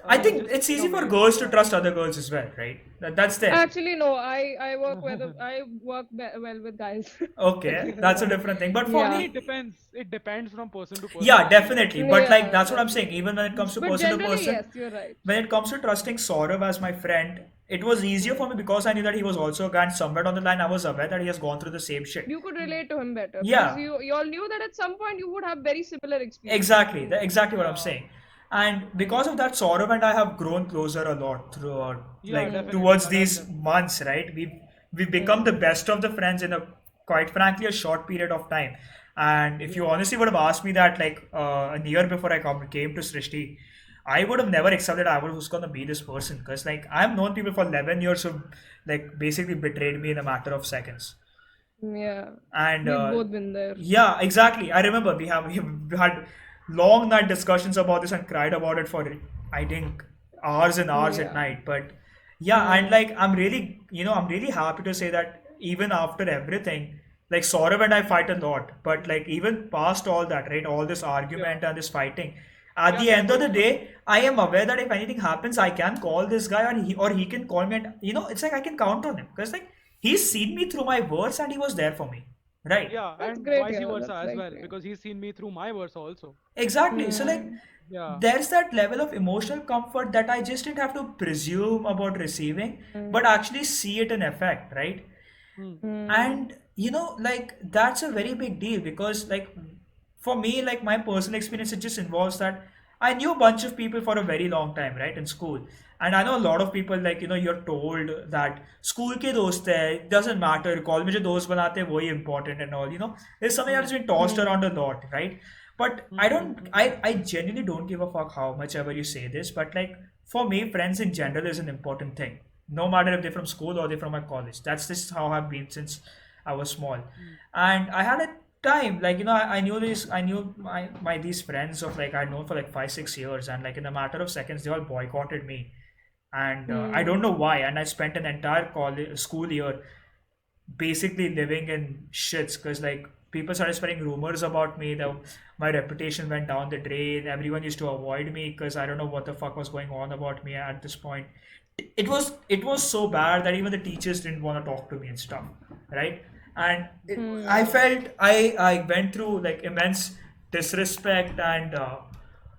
and I think just it's in a easy for way. girls to Yeah. trust other girls as well, right? That's there. Actually, no. I well with guys. Okay, that's a different thing. But for I mean, Yeah. me, it depends. It depends from person to person, yeah, actually. definitely. But like Yeah, that's what I'm saying. definitely. Even when it comes to But person to generally, person, yes, you're right. when it comes to trusting Saurav as my friend, it was easier Hmm. for me because I knew that he was also a guy, and somewhere down the line I was aware that he has gone through the same shit. You could Hmm. relate to him better because Yeah, you all knew that at some point you would have very similar experiences. exactly. Exactly what I'm Yeah. saying. And because of that, Saurav and I have grown closer a lot throughout, Yeah, like Hmm. definitely. towards Yeah, that's these definitely. months, right? We've become the Hmm. best of the friends in a, quite frankly, a short period of time. And if you Yeah. honestly would have asked me that like a year before I came to Srishti, I would have never accepted I was gonna be this person, because like I've known people for 11 years who like basically betrayed me in a matter of seconds. Yeah. And We've both been there. yeah, exactly. I remember we had long night discussions about this and cried about it for I think hours and hours at Yeah. night. But yeah, and Hmm. like I'm really happy to say that even after everything, like Saurav and I fight a lot, but like even past all that, right, all this Yeah. argument and this fighting, at Yeah, the same end for of the both of us. day, I am aware that if anything happens, I can call this guy, or he can call me, and it's like I can count on him, because like he's seen me through my words and he was there for me, right? Yeah, That's and great, vice yeah. versa That's as like well, great. because he's seen me through my verse also. Exactly. So like Hmm. Yeah. there's that level of emotional comfort that I just didn't have to presume about receiving, but Hmm. actually see it in effect, right? Hmm. Hmm. And like that's a very big deal, because like for me, like my personal experience, it just involves that I knew a bunch of people for a very long time, right, in school. And I know a lot of people, like you're told that school ke dost hai, it doesn't matter, college mein jo dost banate hai wohi important and all, there's something Hmm. that's been tossed Hmm. around a lot, right? But I Hmm. don't I genuinely don't give a fuck how much ever you say this, but like for me, friends in general is an important thing, no matter if they're from school or they're from my college. That's just how I've been since I was small. Hmm. And I had a time, like I knew these friends of like I'd known for like 5 6 years, and like in a matter of seconds they all boycotted me. And I don't Hmm. know why, and I spent an entire college school year basically living in shits, because like people started spreading rumors about me, that my reputation went down the drain, everyone used to avoid me because I don't know what the fuck was going on about me at this point. It was so bad that even the teachers didn't want to talk to me and stuff, right? And I Hmm. felt I went through like immense disrespect and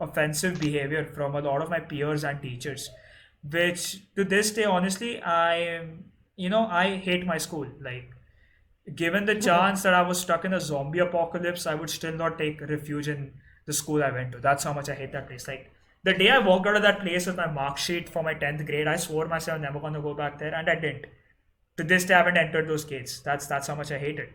offensive behavior from a lot of my peers and teachers, which to this day, honestly, I hate my school. Like, given the chance that I was stuck in a zombie apocalypse, I would still not take refuge in the school I went to. That's how much I hate that place. Like, the day I walked out of that place with my mark sheet for my 10th grade, I swore myself I'm never gonna go back there, and I didn't. To this day, I haven't entered those gates. That's how much I hate it.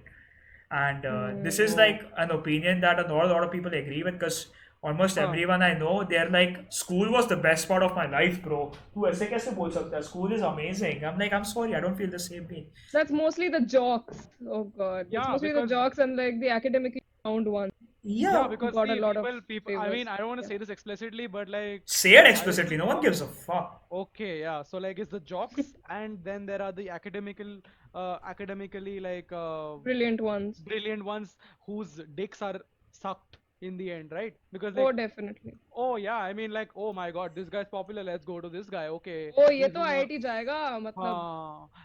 And this is Oh, like an opinion that not a lot of people agree with, because almost huh. everyone I know, they're like, school was the best part of my life, bro. तू ऐसे कैसे बोल सकता है? School is amazing. I'm like, I'm sorry, I don't feel the same way. That's mostly the jocks. Oh God, it's Yeah, mostly the because jocks and like the academically sound ones yeah, Yeah, because got a see, lot of people. I mean, favors. I don't want to Yeah. say this explicitly, but like, say it I explicitly. No one gives a fuck. okay, yeah. So like, it's the jocks, and then there are the academically like Brilliant ones. brilliant ones whose dicks are sucked in the end, right? Because Oh, like, definitely. oh yeah, I mean like, oh my God, this guy's popular. Let's go to this guy. Okay, Oh, ये this तो is IIT जाएगा मतलब.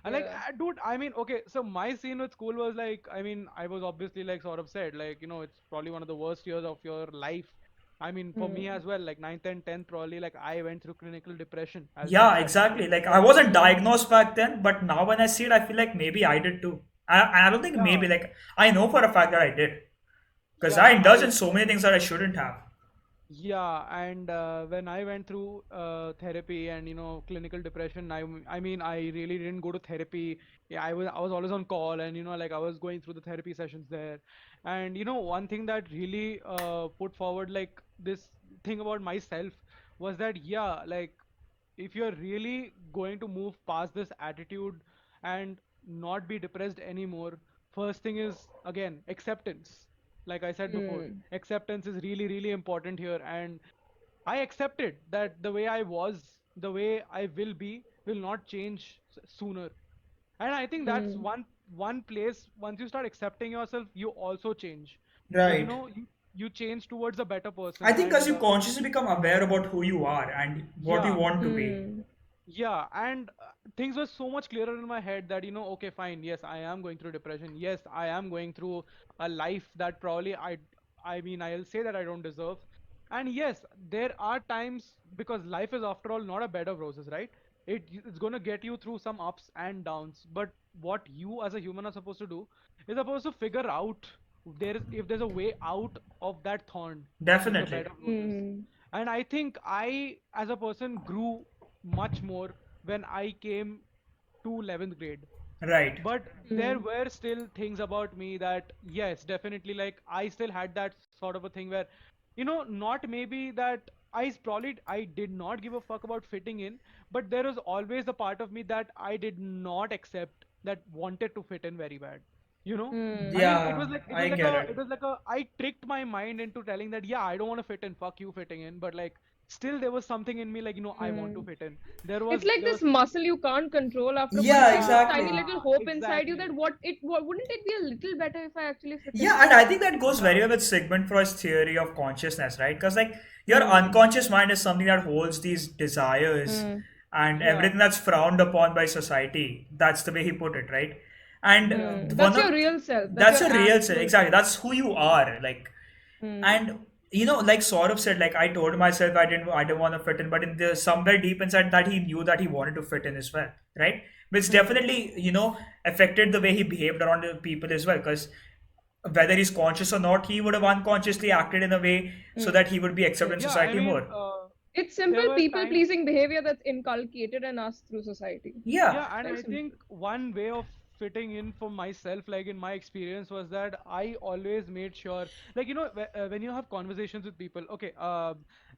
and like, Yeah. dude, I mean, okay, so my scene with school was like, I mean, I was obviously like sort of said, like, it's probably one of the worst years of your life. I mean, for me Hmm. as well, like ninth and 10th, probably like I went through clinical depression, as being Yeah, said. exactly. Like, I wasn't diagnosed back then, but now when I see it, I feel like maybe I did too. I don't think Yeah, maybe, like, I know for a fact that I did, because I yeah, indulged in so many things that I shouldn't have. yeah, and when I went through therapy and clinical depression, I mean I really didn't go to therapy. Yeah, I was always on call, and like I was going through the therapy sessions there, and one thing that really put forward like this thing about myself was that yeah, like if you're really going to move past this attitude and not be depressed anymore, first thing is again acceptance. Like I said before, Hmm. acceptance is really, really important here. And I accepted that the way I was, the way I will be, will not change sooner. And I think that's Hmm. one place once you start accepting yourself, you also change. Like Right. you change towards a better I person. think because And you consciously become aware about who you are and what you yeah, want to be. Hmm. yeah, and things were so much clearer in my head that okay, fine, yes, I am going through depression. Yes, I am going through a life that probably I mean, I'll say that I don't deserve. And yes, there are times because life is after all not a bed of roses, right? It's gonna get you through some ups and downs. But what you as a human are supposed to do is supposed to figure out if there's a way out of that thorn in the bed Definitely. of roses. Hmm. And I think I, as a person, grew much more when I came to 11th grade. Right. But there Hmm. were still things about me that, yes, definitely, like I still had that sort of a thing where, not maybe that I did not give a fuck about fitting in, but there was always a part of me that I did not accept that wanted to fit in very bad. You know? I Hmm. mean, Yeah, I get it. I tricked my mind into telling that, yeah, I don't want to fit in, fuck you fitting in, but like, still there was something in me like, I want to Hmm. fit in. It's like There this was, muscle you can't control after, but Yeah, there is this tiny exactly. little hope inside you that exactly. wouldn't it be a little better if I actually fit in? Yeah, and I think that goes Yeah. very well with Sigmund Freud's theory of consciousness, right? Because, like, your Hmm. unconscious mind is something that holds these desires Hmm. and Yeah. everything that's frowned upon by society. That's the way he put it, right? Yeah. And Hmm. one That's your of real self. That's that's your a real self, actual exactly. self. That's who you are. Like, Hmm. and like Saurabh said, like, I told myself I didn't want to fit in, but in the somewhere deep inside that he knew that he wanted to fit in as well, right? Which Hmm. definitely affected the way he behaved around the people as well, because whether he's conscious or not, he would have unconsciously acted in a way so Hmm. that he would be accepted in Yeah, I society mean, more. It's there simple were people times. pleasing behavior that's inculcated in us through society. Yeah, Yeah, and Very I think simple. one way of fitting in for myself, like in my experience, was that I always made sure, like, when you have conversations with people, okay,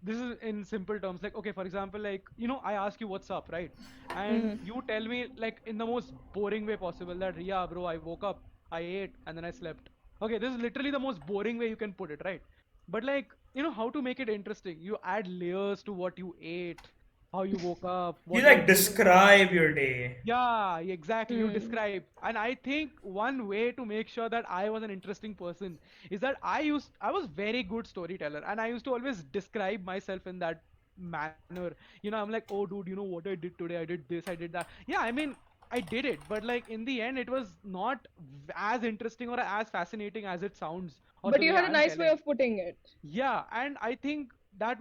this is in simple terms, like, okay, for example, like, I ask you what's up, right? And Hmm. you tell me, like, in the most boring way possible that, yeah, bro, I woke up, I ate, and then I slept. Okay, this is literally the most boring way you can put it, right? But, like, how to make it interesting? You add layers to what you ate, how you woke up, you what you're like doing now. describe your day. Yeah, exactly. You Hmm. describe. And I think one way to make sure that I was an interesting person is that I was very good storyteller and I used to always describe myself in that manner. I'm like, oh dude, what I did today? I did this, I did that. Yeah, I mean, I did it, but like in the end, it was not as interesting or as fascinating as it sounds, or But the you way had a I'm nice way telling. of putting it. Yeah, and I think that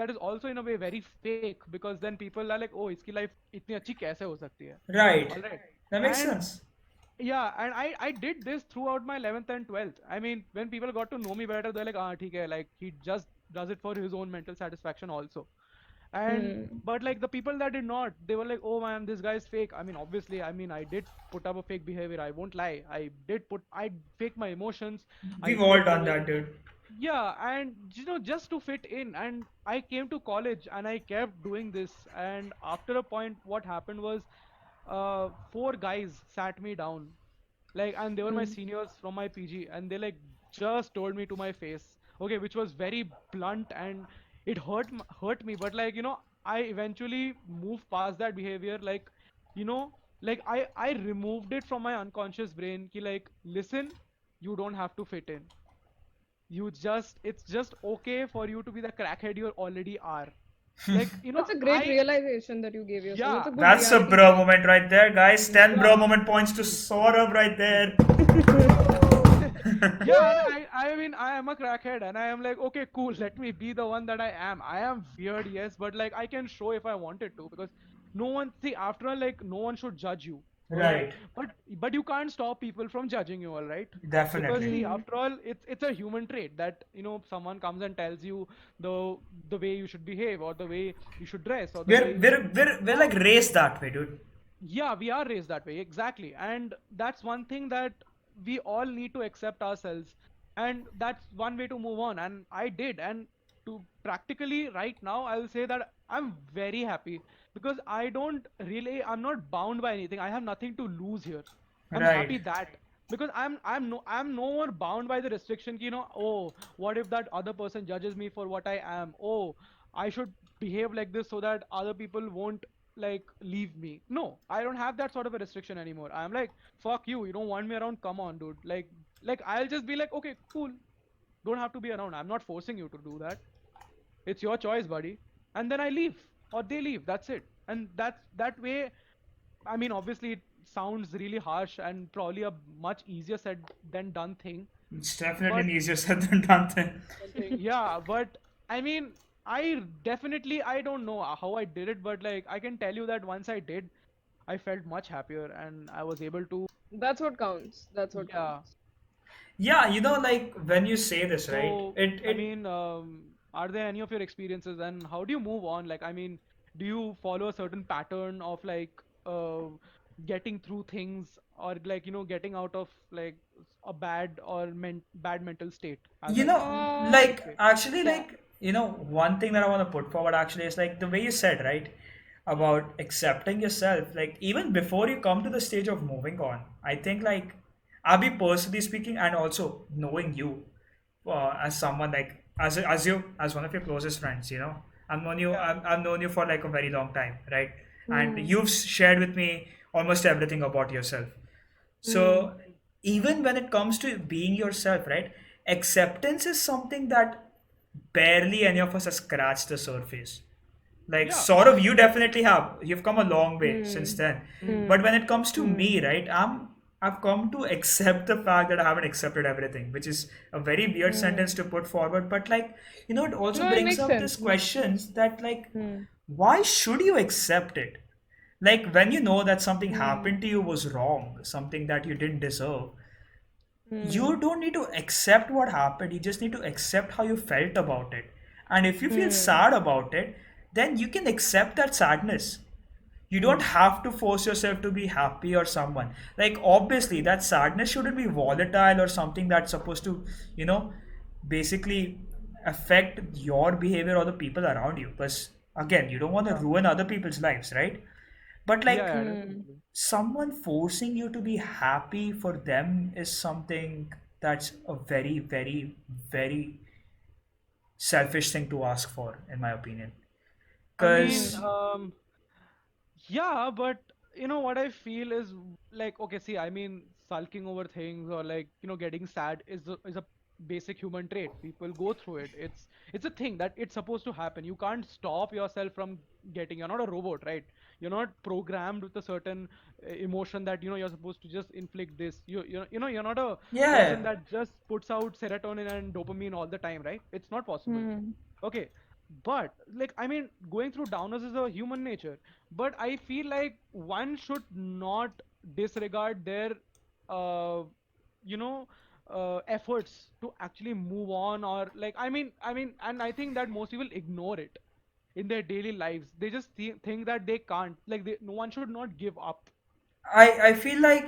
is also in a way very fake, because then people are like, oh, इसकी life इतनी अच्छी कैसे हो सकती है? Right. All right. That makes And sense. yeah, and I did this throughout my 11th and 12th. I mean, when people got to know me better, they're like, ah, ठीक है, like he just does it for his own mental satisfaction also. And Hmm. but like the people that did not, they were like, oh man, this guy's fake. I mean, obviously, I mean, I did put up a fake behavior. I won't lie. I fake my emotions. I We've all fake the done way. that, dude. Yeah, and just to fit in. And I came to college and I kept doing this. And after a point, what happened was, four guys sat me down, like, and they were my Hmm. seniors from my PG, and they like just told me to my face, okay, which was very blunt, and it hurt me. But like, I eventually moved past that behavior. Like, you know, like I removed it from my unconscious brain. Ki like, listen, you don't have to fit in. It's just okay for you to be the crackhead you already are. Like, That's a great realization that you gave yourself. That's yeah, a good That's a reality bro check. moment right there, guys. 10 bro yeah. moment points to Saurabh right there. Yeah, and I mean, I am a crackhead, and I am like, okay, cool, let me be the one that I am. I am weird, yes, but like, I can show if I wanted to, because no one, see, after all, like, no one should judge you, all right? Right. But you can't stop people from judging you, all right? Because Definitely. see, Hmm. after all, it's a human trait that, someone comes and tells you the way you should behave, or the way you should dress, or the way We're, you we're, should we're, we're like talk. raised that way, dude. Yeah, we are raised that way, exactly. And that's one thing that we all need to accept ourselves. And that's one way to move on. And I did. And to practically right now, I'll say that I'm very happy, because I'm not bound by anything. I have nothing to lose here. I'm Right. happy that, because I'm no more bound by the restriction, oh, what if that other person judges me for what I am? Oh, I should behave like this so that other people won't like leave me. No, I don't have that sort of a restriction anymore. I'm like, fuck you, you don't want me around, come on, dude. Like I'll just be like, okay, cool, don't have to be around. I'm not forcing you to do that. It's your choice, buddy. And then I leave, or they leave. That's it. And that's that way. I mean, obviously, it sounds really harsh and probably a much easier said than done thing. It's definitely But an easier said than done thing. yeah, but I mean, I don't know how I did it, but like I can tell you that once I did, I felt much happier, and I was able to. That's what counts. That's what Yeah. counts. Yeah, like when you say this, right? So, It I it mean, are there any of your experiences, and how do you move on? Like, I mean, do you follow a certain pattern of like uh, getting through things, or like, getting out of like a bad or bad mental state, as you I know would like say? actually Yeah. like one thing that I want to put forward actually is like the way you said, right, about accepting yourself, like even before you come to the stage of moving on. I think like I'll be personally speaking, and also knowing you as someone like as one of your closest friends, Yeah. I've known you for like a very long time, right? And Hmm. you've shared with me almost everything about yourself. Hmm. So even when it comes to being yourself, right, acceptance is something that barely any of us has scratched the surface. Like Yeah. sort of, you definitely have. You've come a long way since Hmm. then. Hmm. But Hmm. when it comes to Hmm. me, right, I've come to accept the fact that I haven't accepted everything, which is a very weird sentence Hmm. to put forward. But like, it also No, it brings makes up this sense. It makes sense. questions that like, Hmm. why should you accept it? Like when you know that something Hmm. happened to you was wrong, something that you didn't deserve, you Hmm. don't need to accept what happened. You just need to accept how you felt about it. And if you feel Hmm. sad about it, then you can accept that sadness. You don't Hmm. have to force yourself to be happy or someone. Like obviously that sadness shouldn't be volatile or something that's supposed to, you know, basically affect your behavior or the people around you. Because again, you don't want to Yeah. ruin other people's lives, right? But Yeah. like Yeah. Hmm. Definitely. someone forcing you to be happy for them is something that's a very, very, very selfish thing to ask for, in my opinion. I mean, Because yeah, but what I feel is like, okay, see, I mean, sulking over things, or like, getting sad is a basic human trait. People go through it. It's a thing that it's supposed to happen. You can't stop yourself from getting. You're not a robot, right? You're not programmed with a certain emotion that you're supposed to just inflict this. You're not a person Yeah. that just puts out serotonin and dopamine all the time, right? It's not possible. Hmm. Okay, but like I mean, going through downers is a human nature. But I feel like one should not disregard their, uh, you know, efforts to actually move on, or like and I think that most people ignore it in their daily lives. They just think that they can't. Like no one should not give up. I feel like,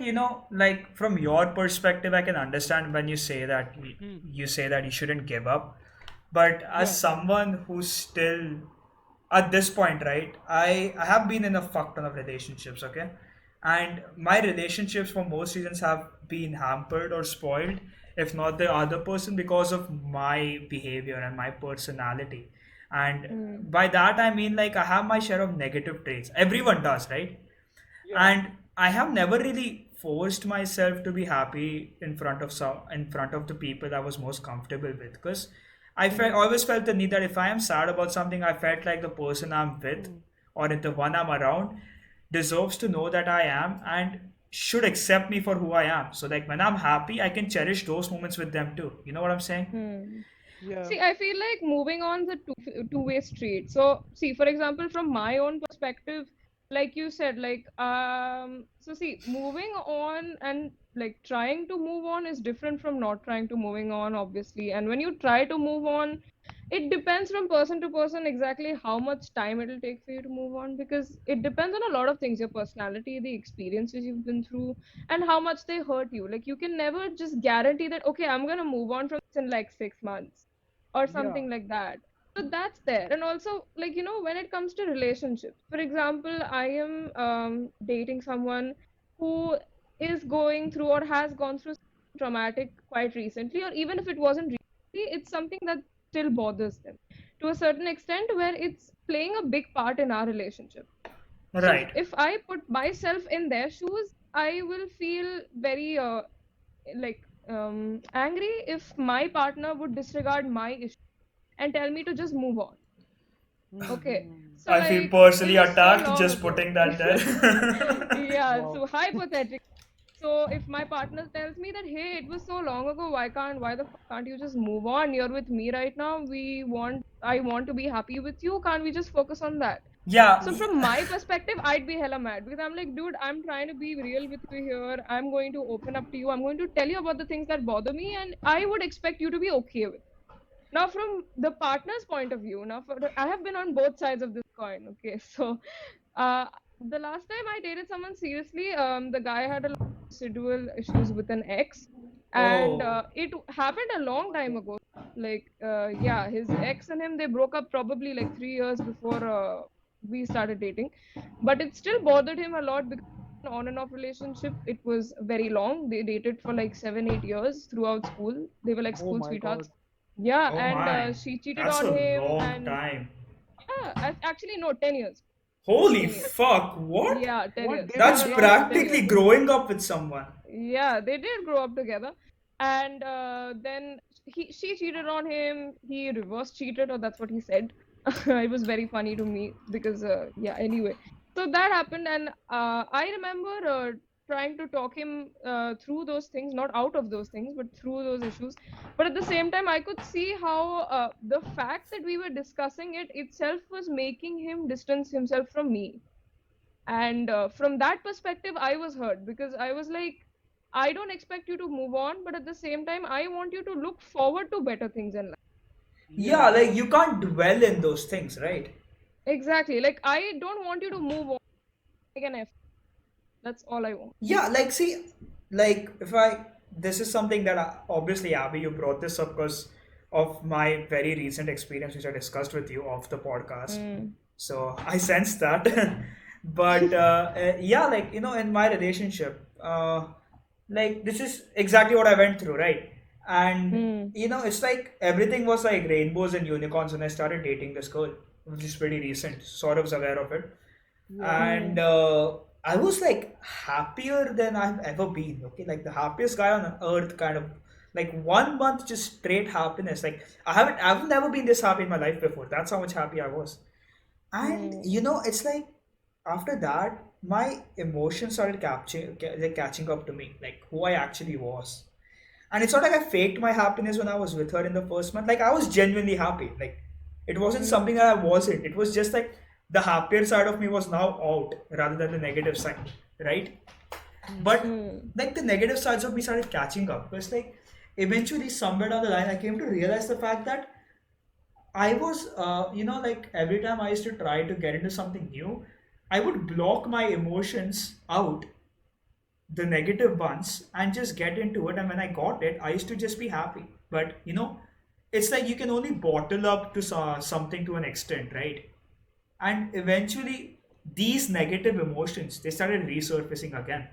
like from your perspective, I can understand when you say that Hmm. you say that you shouldn't give up. But as Yeah. someone who's still at this point, right? I have been in a fuck ton of relationships, okay? And my relationships for most reasons have been hampered or spoiled, if not the other person, because of my behavior and my personality. And Hmm. by that I mean, like, I have my share of negative traits. Everyone does, right? Yeah. And I have never really forced myself to be happy in front of the people I was most comfortable with, because Hmm. always felt the need that if I am sad about something, I felt like the person I'm with, Hmm. or the one I'm around, deserves to know that I am and should accept me for who I am. So like when I'm happy, I can cherish those moments with them too. You know what I'm saying? Hmm. Yeah. See, I feel like moving on is a two-way street. So, see, for example, from my own perspective, like you said, so see, moving on and like trying to move on is different from not trying to moving on, obviously. And when you try to move on, it depends from person to person exactly how much time it'll take for you to move on, because it depends on a lot of things, your personality, the experiences you've been through, and how much they hurt you. Like, you can never just guarantee that, okay, I'm gonna move on from this in like 6 months or Yeah. something like that. So that's there. And also, like, when it comes to relationships, for example, I am dating someone who is going through or has gone through something traumatic quite recently, or even if it wasn't recently, it's something that still bothers them to a certain extent, where it's playing a big part in our relationship. So Right. if I put myself in their shoes, I will feel very like angry if my partner would disregard my issue and tell me to just move on. Okay. Hmm. So I feel like it personally was so attacked long just ago. putting that there. Yeah, Wow. so hypothetically. So if my partner tells me that, hey, it was so long ago, why the fuck can't you just move on? You're with me right now. I want to be happy with you. Can't we just focus on that? Yeah. So from my perspective, I'd be hella mad, because I'm like, dude, I'm trying to be real with you here. I'm going to open up to you. I'm going to tell you about the things that bother me, and I would expect you to be okay with. Now, from the partner's point of view, I have been on both sides of this coin. Okay, so uh, the last time I dated someone seriously, the guy had a lot of residual issues with an ex, and Oh. it happened a long time ago. Yeah, his ex and him, they broke up probably like 3 years before we started dating, but it still bothered him a lot because on and off relationship. It was very long. They dated for like 7, 8 years throughout school. They were like Oh school my sweethearts. God. Yeah, Oh and my. she cheated That's on a him, long and time. yeah, actually no, 10 years. Holy 10 years. fuck, what? Yeah, 10 What years. they They were That's were they around for were 10 practically years. growing up with someone. Yeah, they did grow up together. And then she cheated on him. He reverse cheated, or that's what he said. It was very funny to me because, yeah, anyway. So that happened, and I remember trying to talk him through those things, not out of those things, but through those issues. But at the same time, I could see how the fact that we were discussing it itself was making him distance himself from me. And from that perspective, I was hurt, because I was like, I don't expect you to move on, but at the same time, I want you to look forward to better things in life. Yeah, Yeah. like you can't dwell in those things, right? Exactly. Like, I don't want you to move on like an F. That's all I want. Yeah, like see, like if I this is something that obviously, Abby, you brought this up because of my very recent experience, which I discussed with you off the podcast. Mm. So I sensed that. But yeah, like in my relationship, like this is exactly what I went through, right? And Mm. it's like everything was like rainbows and unicorns when I started dating this girl, which is pretty recent. Sort of was aware of it, Yeah. and Mm. I was like happier than I've ever been. Okay, like the happiest guy on earth, kind of like 1 month just straight happiness. Like I've never been this happy in my life before. That's how much happy I was. And Mm. it's like after that, my emotions started catching up to me, like who I actually was. And it's not like I faked my happiness when I was with her in the first month. Like I was genuinely happy. Like it wasn't something Hmm. that I wasn't. It was just like the happier side of me was now out rather than the negative side, right? But Hmm. like the negative sides of me started catching up because like eventually somewhere down the line I came to realize the fact that I was, like every time I used to try to get into something new, I would block my emotions out, the negative ones, and just get into it. And when I got it, I used to just be happy. But, it's like you can only bottle up to something to an extent, right? And eventually, these negative emotions, they started resurfacing again.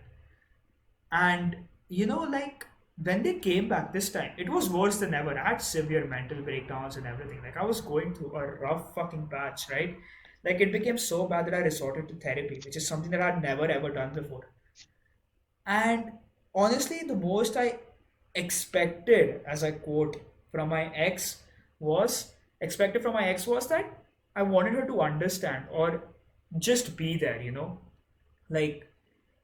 And like when they came back this time, it was worse than ever. I had severe mental breakdowns and everything. Like I was going through a rough fucking patch, right? Like it became so bad that I resorted to therapy, which is something that I'd never ever done before. And honestly, the most I expected, as I quote, from my ex expected from my ex was that I wanted her to understand or just be there, like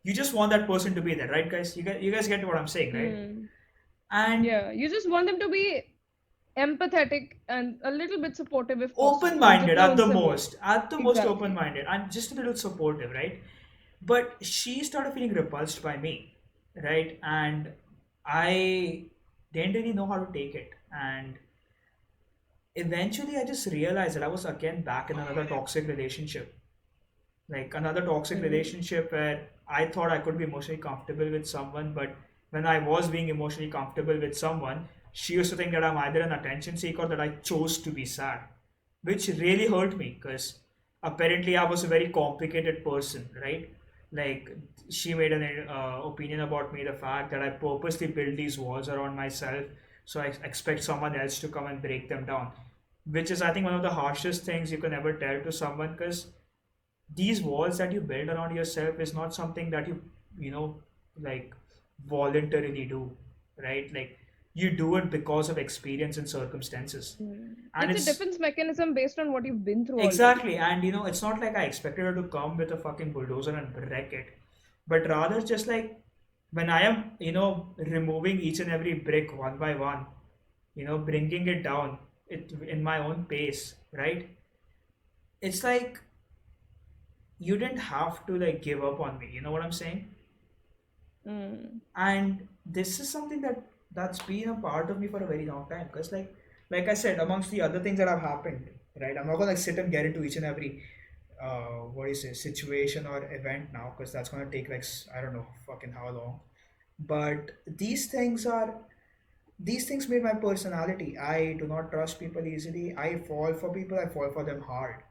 you just want that person to be there, right, guys? You guys get what I'm saying, right? Hmm. And Yeah, you just want them to be empathetic and a little bit supportive if possible, in open-minded जितना at the उनसे हो. most, Exactly. open-minded and just a little supportive, right? But she started feeling repulsed by me, right? And I didn't really know how to take it. And eventually I just realized that I was again back in another toxic relationship, like another toxic Hmm. relationship where I thought I could be emotionally comfortable with someone, but when I was being emotionally comfortable with someone, she used to think that I'm either an attention seeker or that I chose to be sad, which really hurt me because apparently I was a very complicated person, right? Like she made an opinion about me, the fact that I purposely build these walls around myself, so I expect someone else to come and break them down, which is I think one of the harshest things you can ever tell to someone because these walls that you build around yourself is not something that you know like voluntarily do, right? Like you do it because of experience and circumstances. Hmm. And It's a it's defense mechanism based on what you've been through already. exactly, and it's not like I expected her to come with a fucking bulldozer and wreck it, but rather just like when I am removing each and every brick one by one, bringing it down it in my own pace, right? It's like you didn't have to like give up on me, you know what I'm saying? Hmm. And this is something that's been a part of me for a very long time because like I said, amongst the other things that have happened, right? I'm not gonna like sit and get into each and every what do you say, situation or event now because that's gonna take like I don't know fucking how long. But these things made my personality. I do not trust people easily. I fall for people, I fall for them hard.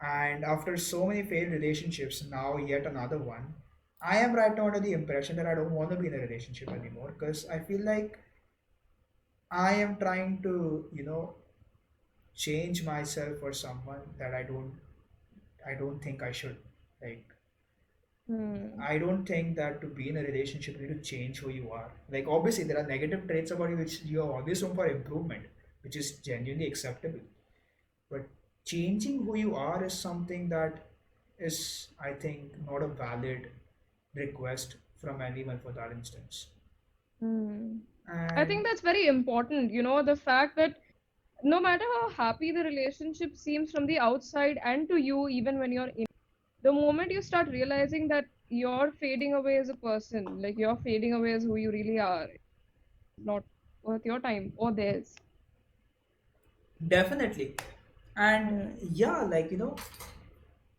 And after so many failed relationships, now yet another one, I am right now under the impression that I don't want to be in a relationship anymore because I feel like I am trying to, change myself for someone that I don't think I should. Like, Hmm. I don't think that to be in a relationship you need to change who you are. Like, obviously there are negative traits about you which you have always room for improvement, which is genuinely acceptable. But changing who you are is something that is, I think, not a valid request from anyone for that instance. Hmm. I think And that's very important. The fact that no matter how happy the relationship seems from the outside and to you, even when you're in, the moment you start realizing that you're fading away as a person, like you're fading away as who you really are, it's not worth your time or theirs. definitely, and Hmm. yeah, like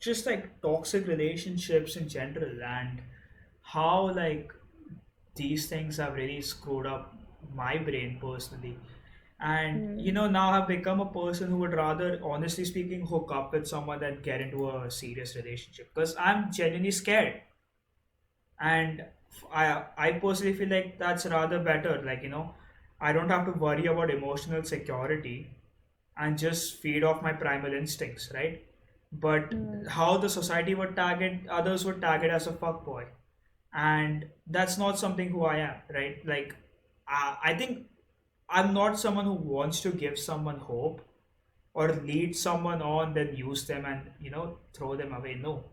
just like toxic relationships in general, and how like these things have really screwed up my brain personally. And Hmm. now I've become a person who would rather, honestly speaking, hook up with someone than get into a serious relationship because I'm genuinely scared. And I personally feel like that's rather better. Like I don't have to worry about emotional security and just feed off my primal instincts, right? But Hmm. how the society would tag it, others would tag it as a fuckboy, and that's not something who I am, right? Like I think I'm not someone who wants to give someone hope or lead someone on, then use them and throw them away. No,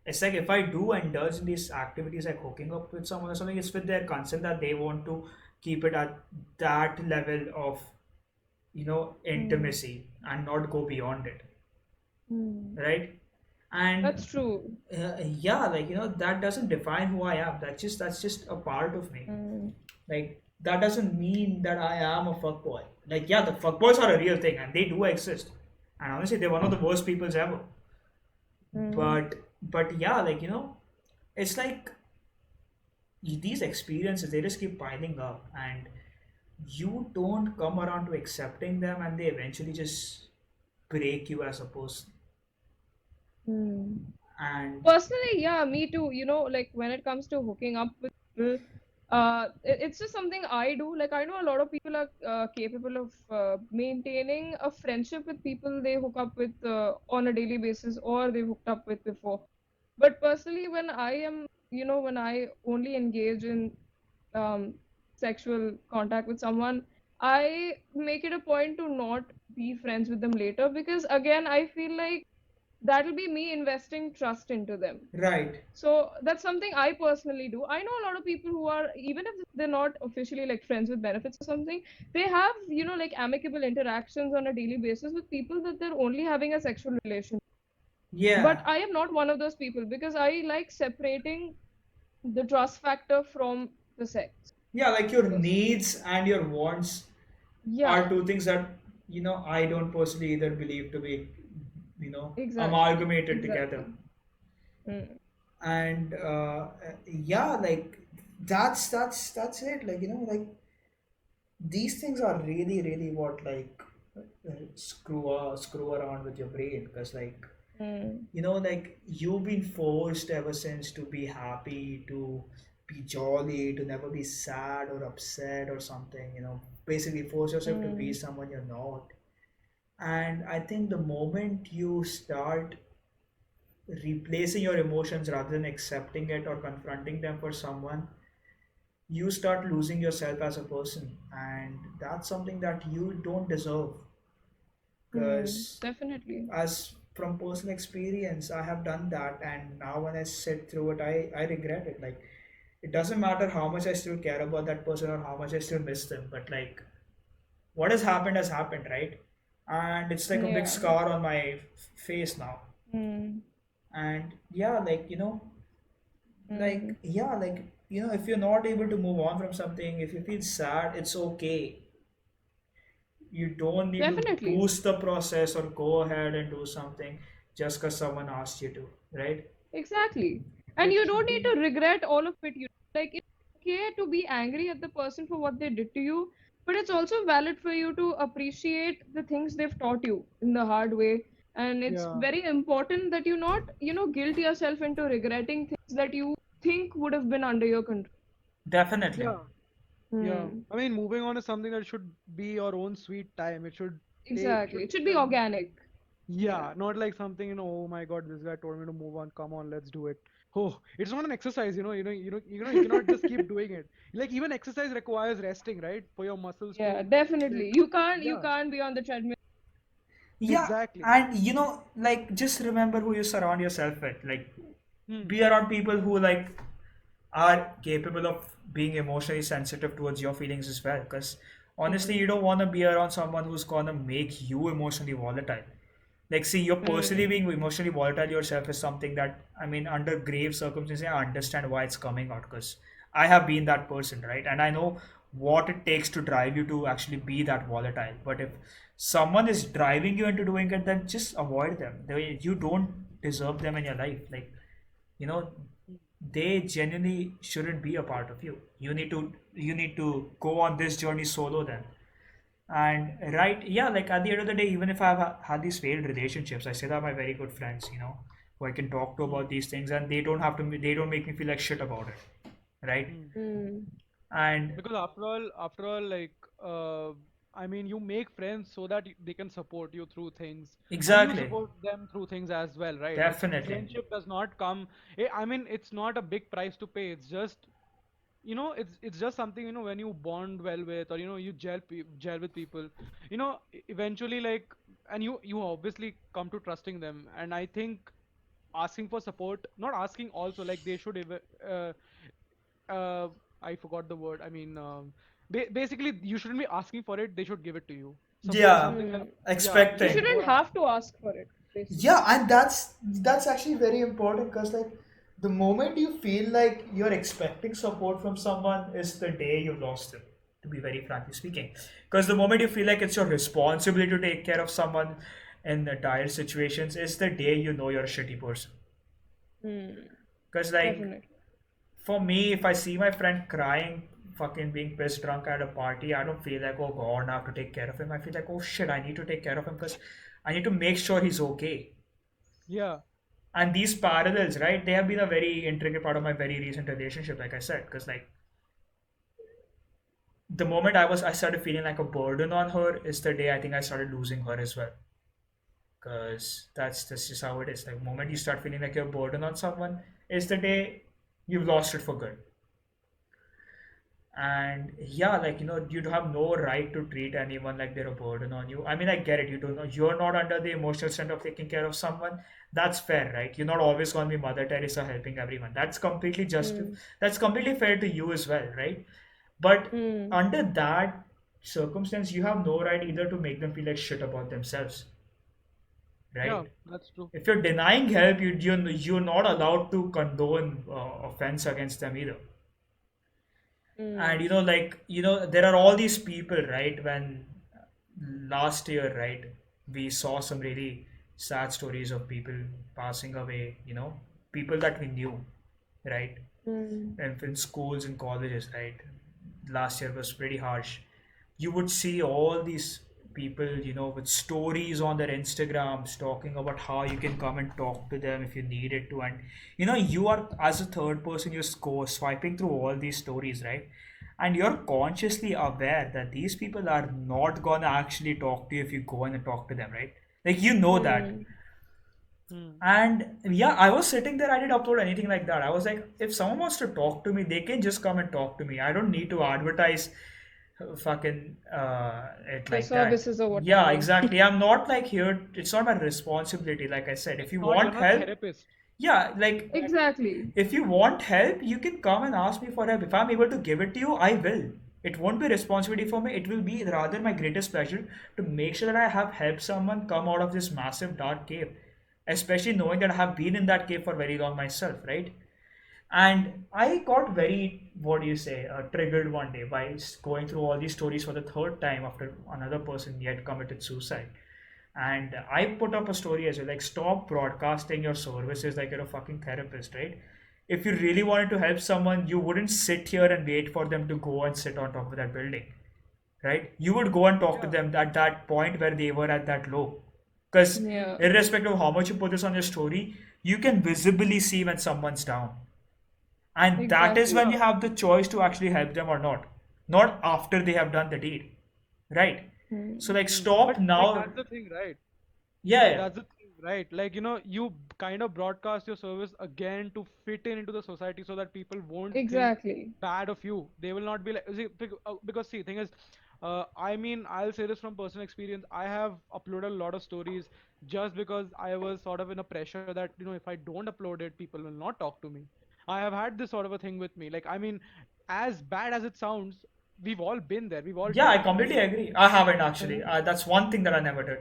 It's like if I do indulge in these activities like hooking up with someone or something, it's with their consent that they want to keep it at that level of, Hmm. intimacy and not go beyond it, Hmm. right? And That's true. yeah, like that doesn't define who I am. That's just a part of me. Hmm. Like that doesn't mean that I am a fuckboy. Like yeah, the fuckboys are a real thing and they do exist. And honestly, they're one of the worst peoples ever. Hmm. But yeah, like it's like these experiences they just keep piling up and you don't come around to accepting them and they eventually just break you as a person. Hmm. And Personally, yeah, me too. Like when it comes to hooking up with people, it's just something I do. Like I know a lot of people are capable of maintaining a friendship with people they hook up with on a daily basis or they hooked up with before. But personally, when I only engage in um, sexual contact with someone, I make it a point to not be friends with them later because again, I feel like that'll be me investing trust into them. right. So that's something I personally do. I know a lot of people who are, even if they're not officially like friends with benefits or something, they have, like amicable interactions on a daily basis with people that they're only having a sexual relation. But Yeah. I am not one of those people because I like separating the trust factor from the sex, Yeah, like your personally. needs and your wants are Yeah, two things that I don't personally either believe to be exactly. amalgamated together. Exactly. Mm. And yeah, like that's it. Like like these things are really what like screw around with your brain because like Mm. like you've been forced ever since to be happy, to be jolly, to never be sad or upset or something. Basically force yourself to be Mm. someone you're not. And I think the moment you start replacing your emotions rather than accepting it or confronting them for someone, you start losing yourself as a person. And that's something that you don't deserve. Mm. Because, Definitely. as from personal experience, I have done that. And now when I sit through it, I regret it. Like, it doesn't matter how much I still care about that person or how much I still miss them. But, like, what has happened, right? And it's like a big Yeah. scar on my face now. Mm. And yeah, like Mm. if you're not able to move on from something, if you feel sad, it's okay. You don't need to Definitely. boost the process or go ahead and do something just because someone asked you to, right? Exactly. And It you should don't need be. to regret all of it. Like it's okay to be angry at the person for what they did to you, but it's also valid for you to appreciate the things they've taught you in the hard way. And it's Yeah. very important that you not, guilt yourself into regretting things that you think would have been under your control. Definitely. Yeah. Yeah. Hmm. I mean, moving on is something that should be your own sweet time. It Exactly. should It should be take a, organic. Yeah. yeah, not like something, oh my God, this guy told me to move on. Come on, let's do it. Oh, it's not an exercise, you cannot just keep doing it. Like even exercise requires resting, right? For your muscles Yeah, to like, definitely. You yeah, can't be on the treadmill. Yeah, exactly. and like just remember who you surround yourself with. Like, Hmm. be around people who like are capable of being emotionally sensitive towards your feelings as well. Because honestly, Hmm. you don't want to be around someone who's gonna make you emotionally volatile. Like, see, you're personally Hmm. being emotionally volatile yourself is something that, I mean, under grave circumstances, I understand why it's coming out because I have been that person, right? And I know what it takes to drive you to actually be that volatile. But if someone is driving you into doing it, then just avoid them. You don't deserve them in your life. Like, you know, they genuinely shouldn't be a part of you. You need to go on this journey solo then. And right, yeah, like at the end of the day, even if I've had these failed relationships, I still have my very good friends, who I can talk to Hmm. about these things, and they don't make me feel like shit about it, right? Hmm. Hmm. And Because after all, like, I mean, you make friends so that they can support you through things, and you exactly, support them through things as well, right? Like, definitely, friendship does not come. I mean, it's not a big price to pay. It's just, it's just something, when you bond well with, or you gel with people, eventually, like, and you obviously come to trusting them, and I think asking for support, not asking also, like they should uh, I forgot the word. I mean, basically, you shouldn't be asking for it. They should give it to you. Support Yeah, something like, Hmm. yeah, You you expecting. know shouldn't what I'm. have to ask for it, Yeah, basically. and that's actually very important because like the moment you feel like you're expecting support from someone is the day you've lost them, to be very frankly speaking. Because the moment you feel like it's your responsibility to take care of someone in the dire situations is the day you know you're a shitty person. Hmm. Because like Definitely. for me, if I see my friend crying, fucking being pissed drunk at a party, I don't feel like, oh god, I have to take care of him. I feel like, oh shit, I need to take care of him because I need to make sure he's okay. Yeah, And these parallels, right, they have been a very intricate part of my very recent relationship, like I said, because like the moment I started feeling like a burden on her is the day I think I started losing her as well. Because that's just how it is. Like the moment you start feeling like you're a burden on someone is the day you've lost it for good. And yeah, like you have no right to treat anyone like they're a burden on you. I mean, I get it. You don't know, you're not under the emotional strength of taking care of someone. That's fair, right? You're not always going to be Mother Teresa helping everyone. Hmm. That's completely fair to you as well, right? But Hmm. under that circumstance, you have no right either to make them feel like shit about themselves, yeah, right? that's true. If you're denying help, you're not allowed to condone offense against them either. And Hmm. there are all these people, right? When last year, right, we saw some really sad stories of people passing away, people that we knew, right? Hmm. And in schools and colleges, right? Last year was pretty harsh. You would see all these people, with stories on their Instagrams talking about how you can come and talk to them if you needed to. And, you are, as a third person, you're swiping through all these stories, right? And you're consciously aware that these people are not gonna actually talk to you if you go in and talk to them, right? Like, you know that. Hmm. Hmm. And yeah, I was sitting there, I didn't upload anything like that. I was like, if someone wants to talk to me, they can just come and talk to me. I don't need to advertise fucking it Your like that. services or Yeah, whatever. exactly. I'm not like here, it's not my responsibility. Like I said, if It's you not. You're want not a help, therapist. yeah, like Exactly. Exactly. if you want help, you can come and ask me for help. If I'm able to give it to you, I will. It won't be responsibility for me. It will be rather my greatest pleasure to make sure that I have helped someone come out of this massive dark cave. Especially knowing that I have been in that cave for very long myself, right? And I got very, what do you say, triggered one day by going through all these stories for the third time after another person yet committed suicide. And I put up a story as well, like stop broadcasting your services like you're a fucking therapist, right? If you really wanted to help someone, you wouldn't sit here and wait for them to go and sit on top of that building, right? You would go and talk to Yeah. them at that point where they were at that low. Because Yeah. irrespective of how much you put this on your story, you can visibly see when someone's down. And that is when Exactly. you Yeah. have the choice to actually help them or not. Not after they have done the deed. Right? So Hmm. like Hmm. But stop like now. that's the thing, right? Yeah, yeah. That's the thing, right? Like, you kind of broadcast your service again to fit in into the society so that people won't think Exactly. bad of you. They will not be like, see, because see, thing is, I mean, I'll say this from personal experience. I have uploaded a lot of stories just because I was sort of in a pressure that, if I don't upload it, people will not talk to me. I have had this sort of a thing with me. Like, I mean, as bad as it sounds, we've all been there. We've all Yeah, I done it. completely agree. I haven't actually. Hmm. That's one thing that I never did.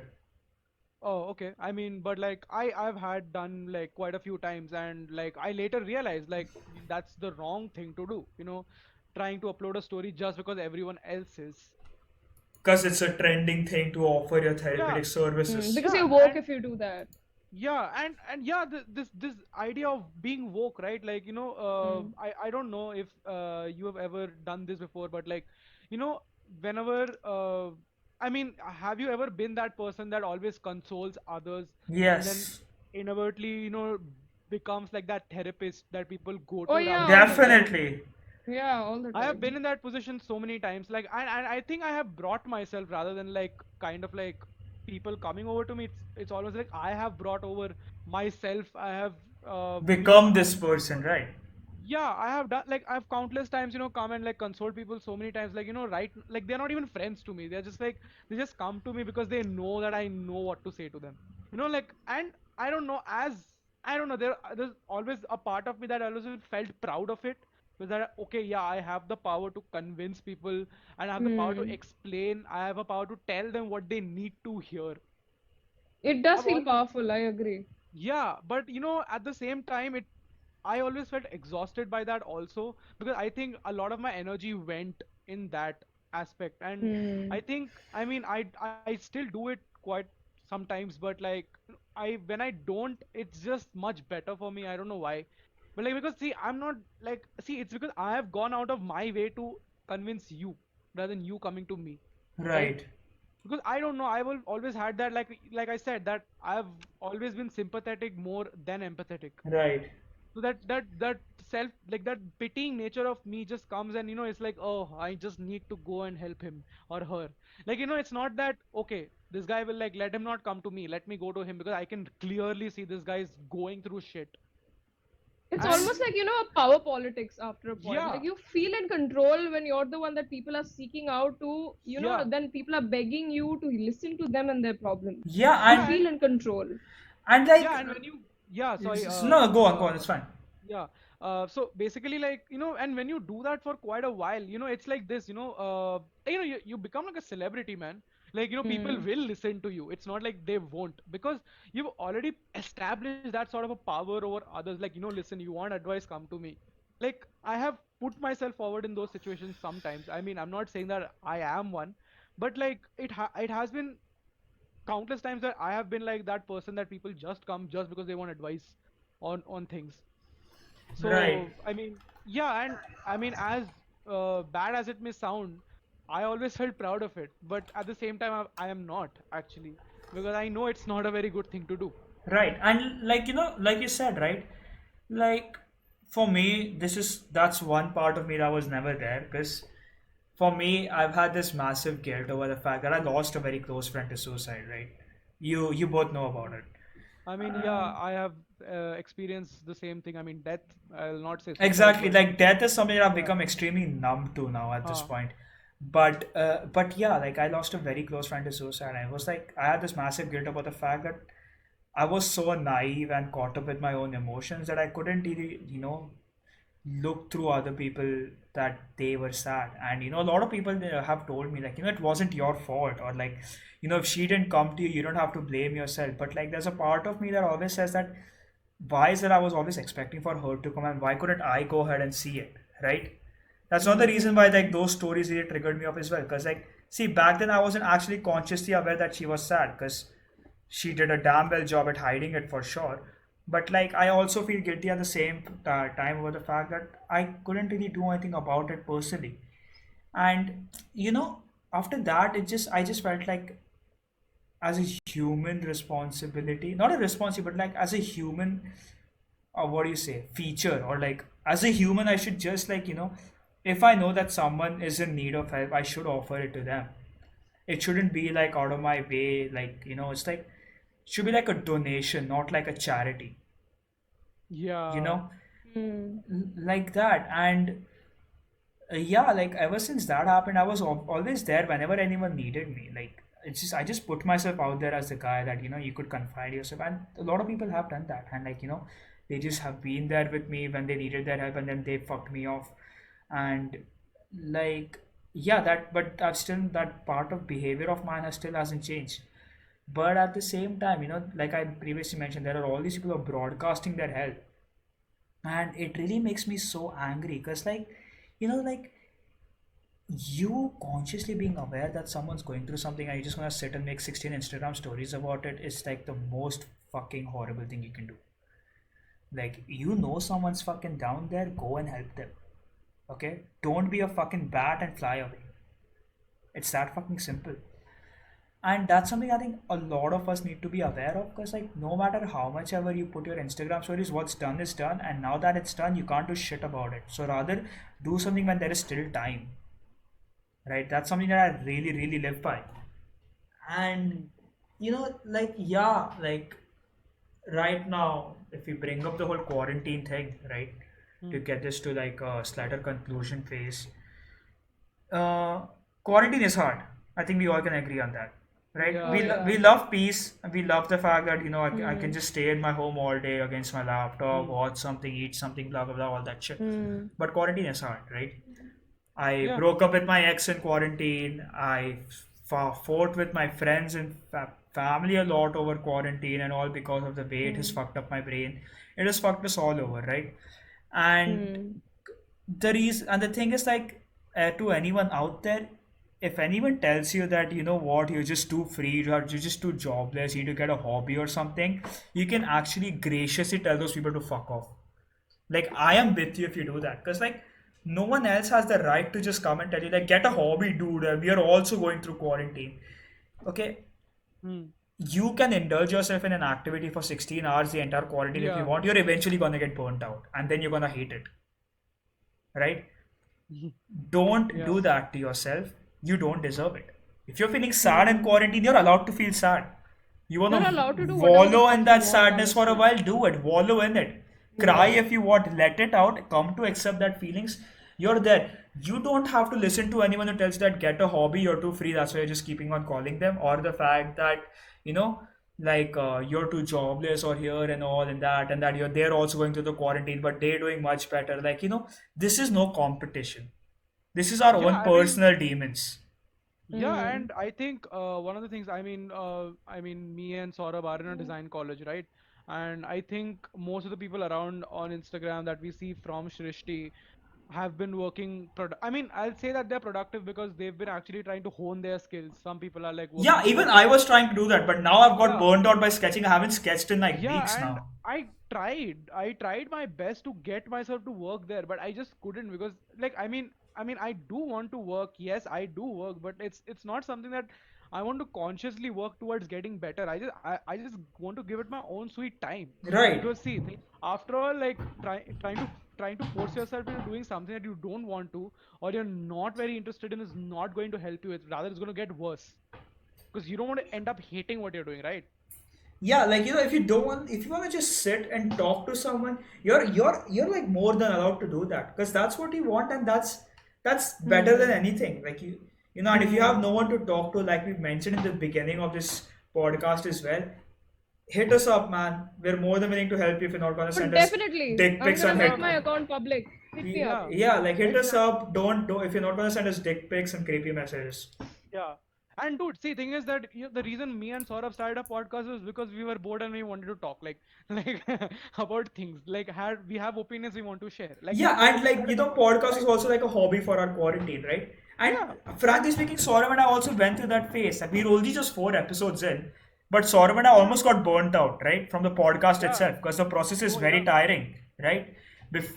Oh, okay. I mean, but like I've had done like quite a few times, and like I later realized like that's the wrong thing to do. Trying to upload a story just because everyone else is. Because it's a trending thing to offer your Yeah, therapeutic Hmm. services. Because yeah, you woke and if you do that. yeah, and yeah, this idea of being woke, right? Like, Hmm. I don't know if you have ever done this before, but like, you know, whenever I mean, have you ever been that person that always consoles others and then Yes, inadvertently, becomes like that therapist that people go Oh to yeah, rather all than the like, time. definitely. Yeah, all the I have been time. in that position so many times, like, and I think I have brought myself rather than like kind of like people coming over to me. It's almost like I have brought over myself. I have been, Become this person, right? yeah, I have done like I've countless times, come and like console people so many times, like, right, like they're not even friends to me. They're just like they just come to me because they know that I know what to say to them. Like, and I don't know, as I don't know. There's always a part of me that always felt proud of it. Was that okay? Yeah, I have the power to convince people, and I have the power to Hmm. explain. I have a power to tell them what they need to hear. It does I've feel always, powerful, I agree. yeah, but at the same time, I always felt exhausted by that also, because I think a lot of my energy went in that aspect. And I Hmm. think, I mean, I still do it quite sometimes, but like, I when I don't, it's just much better for me. I don't know why. But like, because see, I'm not like, see, it's because I have gone out of my way to convince you rather than you coming to me, right? Right, Because I don't know, I will always had that, like I said, that I've always been sympathetic more than empathetic. right. So that self, like that pitying nature of me just comes, and it's like, oh, I just need to go and help him or her. Like, it's not that okay, this guy will, like, let him not come to me, let me go to him, because I can clearly see this guy is going through shit. It's And almost like, power politics after a point. yeah, Like you feel in control when you're the one that people are seeking out to, yeah, then people are begging you to listen to them and their problems. Yeah, You yeah, feel in control. and like, yeah, and when you, yeah, sorry, no, go on, it's fine. yeah. So basically, like, and when you do that for quite a while, it's like this, you become like a celebrity, man. Like, people Hmm. will listen to you. It's not like they won't, because you've already established that sort of a power over others. Like, listen, you want advice, come to me. Like, I have put myself forward in those situations sometimes. I mean, I'm not saying that I am one, but like, it has been countless times that I have been like that person that people just come just because they want advice on things. Right. So, I mean, yeah, and I mean, as bad as it may sound, I always felt proud of it. But at the same time, I am not actually, because I know it's not a very good thing to do. Right. And like, like you said, right? Like, for me, that's one part of me that was never there, because for me, I've had this massive guilt over the fact that I lost a very close friend to suicide, right? You both know about it. I mean, yeah, I have experienced the same thing. I mean, death. I'll not say suicide, Exactly. but Like, death is something that I've yeah. become extremely numb to now at this Huh. point. But yeah, like, I lost a very close friend to suicide. I was like, I had this massive guilt about the fact that I was so naive and caught up with my own emotions that I couldn't really, look through other people that they were sad. And a lot of people have told me, like, it wasn't your fault, or like, if she didn't come to you, you don't have to blame yourself. But like, there's a part of me that always says that, why is it I was always expecting for her to come, and why couldn't I go ahead and see it, right? That's not the Hmm. reason why like those stories really triggered me up as well. Because like, see, back then I wasn't actually consciously aware that she was sad, because she did a damn well job at hiding it for sure. But like, I also feel guilty at the same time over the fact that I couldn't really do anything about it personally. And after that, I just felt like, as a human responsibility, not a responsibility, but like as a human, what do you say, feature, or like as a human, I should just like, if I know that someone is in need of help, I should offer it to them. It shouldn't be like out of my way, like, it's like, should be like a donation, not like a charity, you Yeah. know, Hmm. like that. And yeah, like, ever since that happened, I was always there whenever anyone needed me. Like, I just put myself out there as the guy that, you could confide yourself. And a lot of people have done that. And like, they just have been there with me when they needed their help, and then they fucked me off. And like, yeah, but I've still, that part of behavior of mine has still hasn't changed. But at the same time, like I previously mentioned, there are all these people who are broadcasting their help. And it really makes me so angry, because like, like, you consciously being aware that someone's going through something, and you just want to sit and make 16 Instagram stories about it, is like the most fucking horrible thing you can do. Like, someone's fucking down there, go and help them. Okay? Don't be a fucking bat and fly away. It's that fucking simple. And that's something I think a lot of us need to be aware of, because like, no matter how much ever you put your Instagram stories, what's done is done, and now that it's done, you can't do shit about it. So rather, do something when there is still time, right? That's something that I really, really live by. And like, yeah, like, right now, if we bring up the whole quarantine thing, right, Hmm. to get this to like a slighter conclusion phase, uh, quarantine is hard. I think we all can agree on that. right? Oh Yeah. yeah. We love peace. We love the fact that I can Hmm. just stay in my home all day against my laptop, Hmm. watch something, eat something, blah blah blah, all that shit. Hmm. But quarantine is hard, right? I Yeah. broke up with my ex in quarantine. I fought with my friends and family a lot over quarantine and all because of the way it has Hmm. fucked up my brain. It has fucked us all over, right? And Hmm. the reason and the thing is like to anyone out there, if anyone tells you that you know what you're just too free or you're just too jobless, you need to get a hobby or something, you can actually graciously tell those people to fuck off. Like I am with you if you do that, because like no one else has the right to just come and tell you like get a hobby, dude. We are also going through quarantine. Okay, Hmm. you can indulge yourself in an activity for 16 hours the entire quarantine if you Yeah. want. You're eventually gonna get burnt out, and then you're gonna hate it, right? Don't Yeah. do that to yourself. You don't deserve it. If you're feeling sad in Hmm. quarantine, you're allowed to feel sad. You want You're to allowed to do whatever the wallow in fuck you that want, sadness for a honestly. while, do it. Wallow in it. Cry Yeah. if you want. Let it out. Come to accept that feelings. You're there. You don't have to listen to anyone who tells you that get a hobby, you're too free, that's why you're just keeping on calling them, or the fact that, you know, like you're too jobless or here and all and that you're they're also going through the quarantine, but they're doing much better. Like, this is no competition. This is our Yeah. own I mean, personal demons. yeah, Hmm. and I think one of the things, me and Saurabh are in a design college, right? And I think most of the people around on Instagram that we see from Shrishti have been working. I'll say that they're productive because they've been actually trying to hone their skills. Some people are like Yeah, working even towards I like, was trying to do that, but now I've got yeah, burned out by sketching. I haven't sketched in like weeks yeah, and now. I tried my best to get myself to work there, but I just couldn't because like I do want to work. Yes, I do work, but it's not something that I want to consciously work towards getting better. I just want to give it my own sweet time. Right. Because see, after all, like trying to force yourself into doing something that you don't want to or you're not very interested in is not going to help you. It's rather it's going to get worse because you don't want to end up hating what you're doing, right? Yeah, like if you don't want, if you want to just sit and talk to someone, you're like more than allowed to do that because that's what you want, and that's better than Hmm. anything. Like and if you have Hmm. no one to talk to, like we mentioned in the beginning of this podcast as well, hit us up, man. We're more than willing to help you if you're not gonna But send us definitely, dick I'm pics gonna on Yeah, make hit. my man. account public. Hit me up. Yeah, Yeah, like hit us exactly. up. Don't if you're not gonna send us dick pics and creepy messages. Yeah. And dude, see, thing is that the reason me and Saurabh started a podcast was because we were bored and we wanted to talk, like about things, like had we have opinions we want to share. Like Yeah, that's why and we like started the podcast, podcast is right? also like a hobby for our quarantine, right? And Yeah, frankly speaking, Saurav and I also went through that phase. Like we're only just 4 episodes in, but Saurav and I yeah, almost got burnt out, right, from the podcast yeah. itself because the process is Oh very yeah, tiring, right?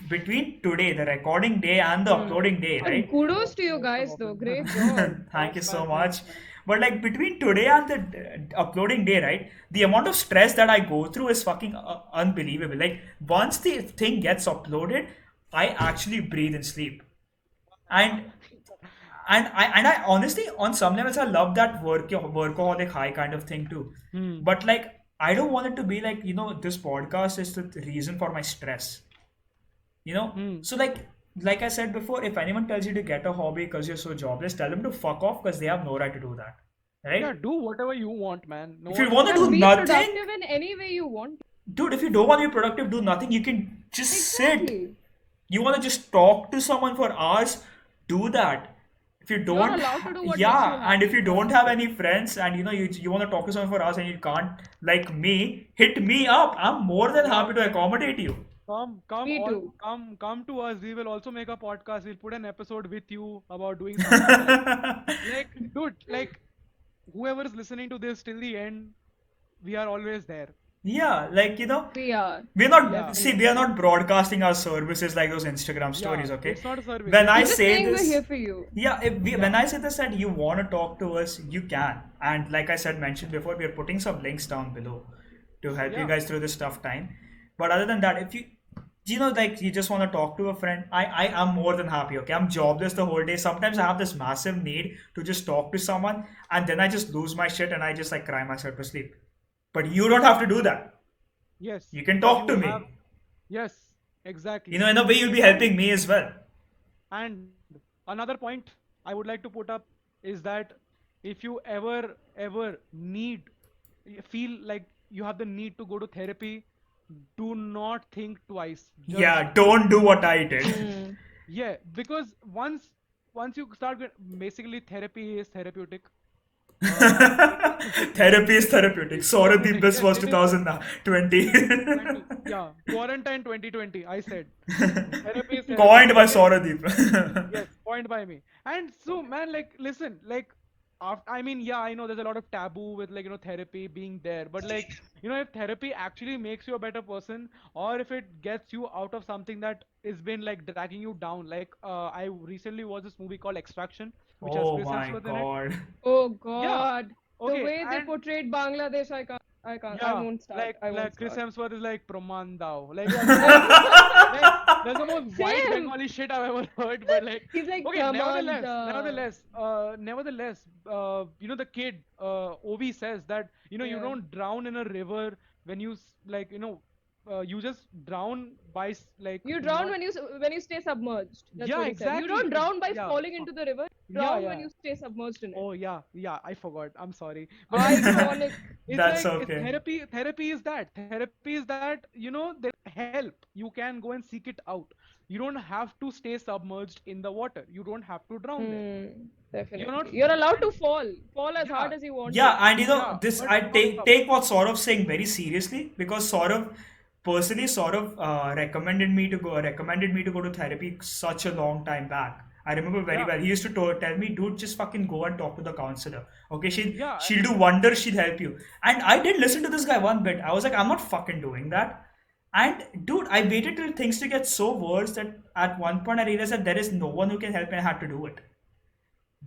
Between today, the recording day and the Hmm. uploading day, But right? kudos to you thanks for guys, though. hopping. Great job. Thank you Thanks, so man. much. Thanks, man. But like between today and the uploading day, right? The amount of stress that I go through is fucking unbelievable. Like once the thing gets uploaded, I actually breathe and sleep. And I honestly on some levels I love that workaholic high kind of thing too. Hmm. But like I don't want it to be like, this podcast is the reason for my stress. Hmm. So like I said before, if anyone tells you to get a hobby because you're so jobless, tell them to fuck off because they have no right to do that. Yeah, Right? do whatever you want, man. No If you one want is to Yeah, do gonna. be nothing, productive in any way you want. dude, if you don't want to be productive, do nothing. You can just sit. Exactly. You want to just talk to someone for hours, do that. If you You're don't, allowed to do what makes you yeah, and if happy, you don't have honestly. any friends and you want to talk to someone for hours and you can't, like me, hit me up. I'm more than Yeah, happy to accommodate you. Me too. come to us. We will also make a podcast. We'll put an episode with you about doing something like, dude, like whoever is listening to this till the end, we are always there. Yeah, like We are. we're not Yeah, see, we are Definitely. not broadcasting our services like those Instagram yeah. stories, okay? It's not a service. When It's I We're just just say saying we're this, here for you. yeah, when yeah, I say this that you want to talk to us, you can. And like I said, mentioned before, we are putting some links down below to help you yeah, guys through this tough time. But other than that, if like you just want to talk to a friend, I am more than happy. Okay, I'm jobless the whole day. Sometimes I have this massive need to just talk to someone, and then I just lose my shit and I just like cry myself to sleep. But you don't have to do that. yes. You can talk You to have me. yes, exactly. In a way, you'll be And helping me as well. and another point I would like to put up is that if you ever need, feel like you have the need to go to therapy, do not think twice. Just Yeah, don't do what I did. Hmm. yeah, because once you start basically therapy is therapeutic. It, Therapy is therapeutic. Sauradeep Best yes, was it is 2020. 20. Yeah, quarantine 2020. I said therapy is Coined therapeutic. by Okay. Sauradeep. Yes, point by me. And so, man, like, listen, like, I mean, yeah, I know there's a lot of taboo with like therapy being there, but like if therapy actually makes you a better person, or if it gets you out of something that has been like dragging you down. Like, I recently watched this movie called Extraction, which has Oh Chris my Hemsworth in it. god. Oh Yeah, God, the okay, way they and portrayed Bangladesh, I yeah, won't start. like I won't Chris start. Hemsworth is like Pramandao. Like that's the most like that's the most white Same. Bengali shit I've ever heard. But like, He's like, okay, come on, the kid Ovi says that you yeah. don't drown in a river when like you just drown by like You drown not. when you stay submerged. That's Yeah, what he said. You don't exactly. drown by Yeah, falling into the river. You yeah, drown when yeah. you stay submerged in it. Oh yeah, yeah. I forgot. I'm sorry. But like Iconic. it's That's like it's okay. therapy is that there help you can go and seek it out. You don't have to stay submerged in the water. You don't have to drown there. Hmm. You're not Definitely. You're allowed and to fall. Fall as yeah, hard as you want Yeah, to. and yeah, this but I not take what Saurav saying very seriously, because Saurav personally recommended me to go to therapy such a long time back. I remember very yeah, well. He used to tell me, dude, just fucking go and talk to the counselor. Okay, yeah, she'll do wonders. She'll help you. And I did listen to this guy one bit. I was like, I'm not fucking doing that. And dude, I waited till things to get so worse that at one point I realized that there is no one who can help me. I had to do it.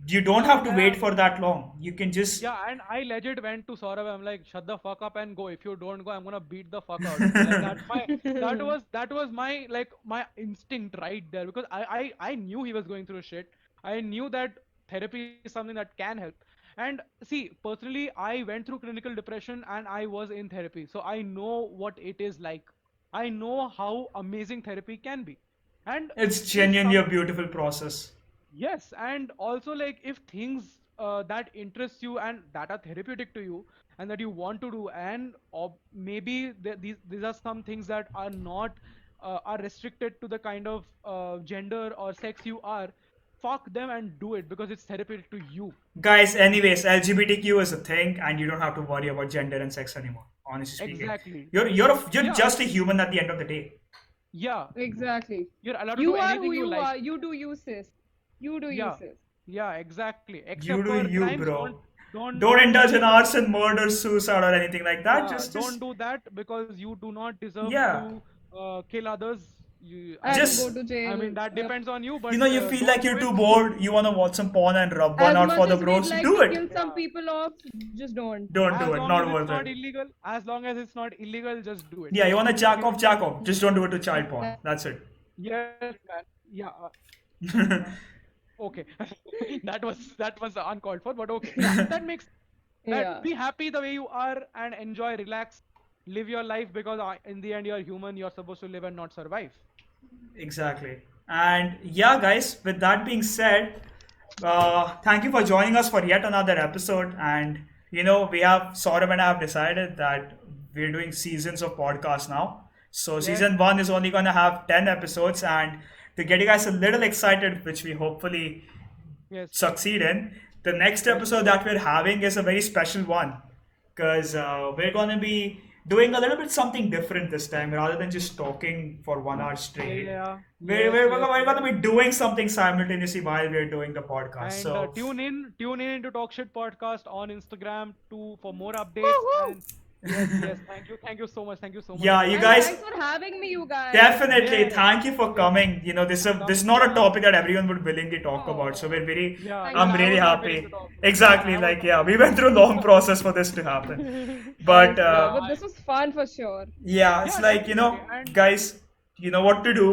You don't yeah, have to yeah. wait for that long. You can just Yeah, and I legit went to Saurabh. I'm like, shut the fuck up and go. If you don't go, I'm gonna beat the fuck out of you. Like that was my like my instinct right there because I knew he was going through shit. I knew that therapy is something that can help. And see, personally, I went through clinical depression and I was in therapy, so I know what it is like. I know how amazing therapy can be. And it's if genuinely a some beautiful process. Yes, and also like if things that interest you and that are therapeutic to you and that you want to do, and or maybe these are some things that are not are restricted to the kind of gender or sex you are, fuck them and do it because it's therapeutic to you. Guys, anyways, LGBTQ is a thing, and you don't have to worry about gender and sex anymore. Honestly speaking, Exactly. you're Yeah, just a human at the end of the day. yeah. Exactly. You're allowed to do You are who anything you you like. are. You do you, sis. You do you, Yeah, sis. yeah, exactly. You Except do for you, crimes, bro. Don't don't indulge in do arson, murder, suicide, or anything like that. Yeah, don't Just do that because you do not deserve yeah. to kill others. And go Just to I jail. mean that Yep. depends on you, you but know, you feel don't like do you're it. too bored. You wanna watch some porn and rub one As out for much the as we'd bros. like Do to it. kill some Yeah, people off, just don't. Don't do as it. long as Not it's worth not it. illegal, as long as it's not illegal, just do it. Yeah, you wanna jack Okay. off, jack off. Just don't do it to child porn. That, That's it. Yes, man. Yeah. Okay. That was uncalled for, but okay. Yeah, that makes that yeah. be happy the way you are and enjoy, relax, live your life because in the end you're human. You're supposed to live and not survive. Exactly. And yeah, guys, with that being said, thank you for joining us for yet another episode. And we have Saurabh and I have decided that we're doing seasons of podcasts now. So Yes. season one is only gonna have 10 episodes, and to get you guys a little excited, which we hopefully Yes. succeed in, the next Yes. episode that we're having is a very special one because we're going to be doing a little bit something different this time rather than just talking for 1 hour straight. Yeah. We're, Yes. we're, Yes. we're Yes. going to be doing something simultaneously while we're doing the podcast. And So, tune in into Talk Shit Podcast on Instagram for more updates. Woohoo! And yes. Thank you so much. Thank you so much yeah, for you And having guys me. thanks for having me, you guys. definitely Yes, thank you for yes. coming. This is Come, not a yeah, topic that everyone would willingly talk about. So, Oh, we're very, yeah. thank Even I'm I really was you. not willing to happy. talk. Even Exactly. I was Like, not yeah, we willing went to through a talk. long process for this to happen. But, Thank you. Yeah, But this was fun for sure. yeah, it's yeah, like, definitely. And guys, you know what to do.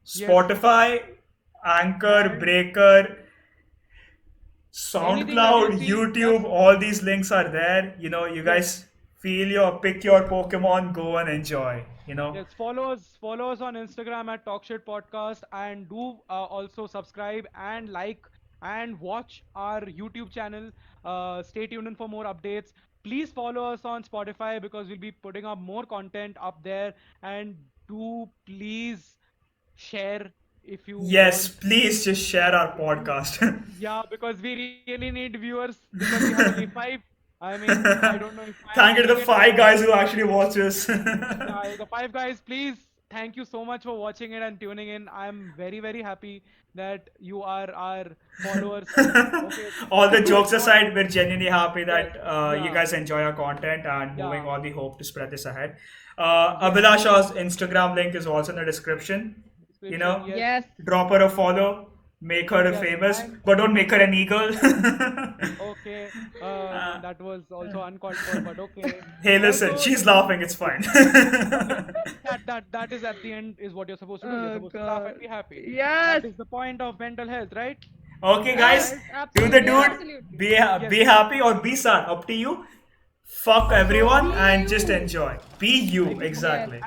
yes, Spotify, Anchor, and Breaker, anything that you SoundCloud, see, YouTube, just all these links are there. You yes. guys pick your Pokemon, go and enjoy. Yes, follow us on Instagram at Talkshit Podcast and do also subscribe and like and watch our YouTube channel. Stay tuned in for more updates. Please follow us on Spotify because we'll be putting up more content up there. And do please share if you Yes, want. please just share our podcast. Yeah, because we really need viewers because we have only five. I mean, I don't know if I am Thank you to the making it, but 5 guys who actually watch us. yeah, the five guys, please. Thank you so much for watching it and tuning in. I'm very, very happy that you are our followers. Okay, All the jokes not aside, we're genuinely happy yes, that you yeah, guys enjoy our content and moving yeah, on. We hope to spread this ahead. yes. Abhilasha's Instagram link is also in the description. You Description, know, yes, Yes. drop her a follow, make her a yes, famous, and but don't make her an eagle. okay, Uh, that was also uncalled for, but okay. hey, listen, Also, she's laughing. It's fine. okay, that is at the end is what you're supposed to do. You're Oh supposed to laugh and God. be happy. That Yes. is the point of mental health, right? Okay, Yes. guys, Alright. do the Absolutely. dude. Absolutely. Yes. Be happy or be sad. Up to you. Fuck Also, everyone Be and just you. enjoy. Be you, thank you so much. Yes. exactly.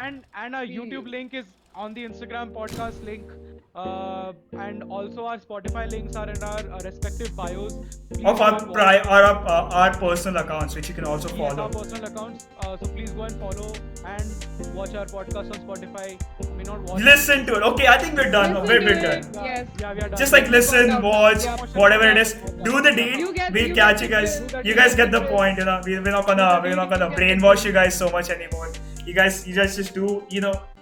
And our Be YouTube you. link is on the Instagram podcast link. And also our Spotify links are in our respective bios. Please Of go our and watch it. our personal accounts, which you can also Yes, our follow. personal accounts. So please go and follow and watch our podcast on Spotify. May not watch. Listen to it. Okay, I think we're done. Listen We're to done. it. Yeah, Yes. yeah, we are done. Just like We got listen, out. watch, Yep. whatever it Yeah, is. Do the deed. You get We'll you catch get you the guys. gist. You You guys get get the the gist. point. You know, we're not Do the gonna deed. You get the brainwash gist. you guys so much anymore. You guys just do,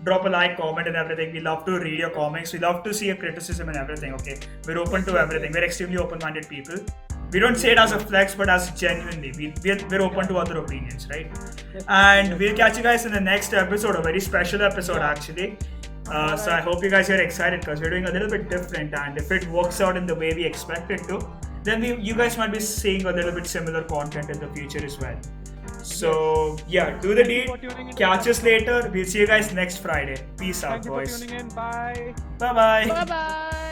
drop a like, comment, and everything. We love to read your Yes, comments. We love to see your criticism and everything. Okay, we're open yes, to yes, everything. yes, We're extremely open-minded people. We don't say it as a flex, but as genuinely, we're open yeah, to other opinions, right? definitely, And yes. we'll catch you guys in the next episode, a very special episode Yeah. actually. All So I right. hope you guys are excited because we're doing a little bit different, and if it works out in the way we expect it to, then you guys might be seeing a little bit similar content in the future as well. Yes. So yeah, do the Thank you deed. for tuning in. Catch us later. We'll see you guys next Friday. Peace out, Thank you for boys. tuning in. Bye. Bye bye. Bye bye.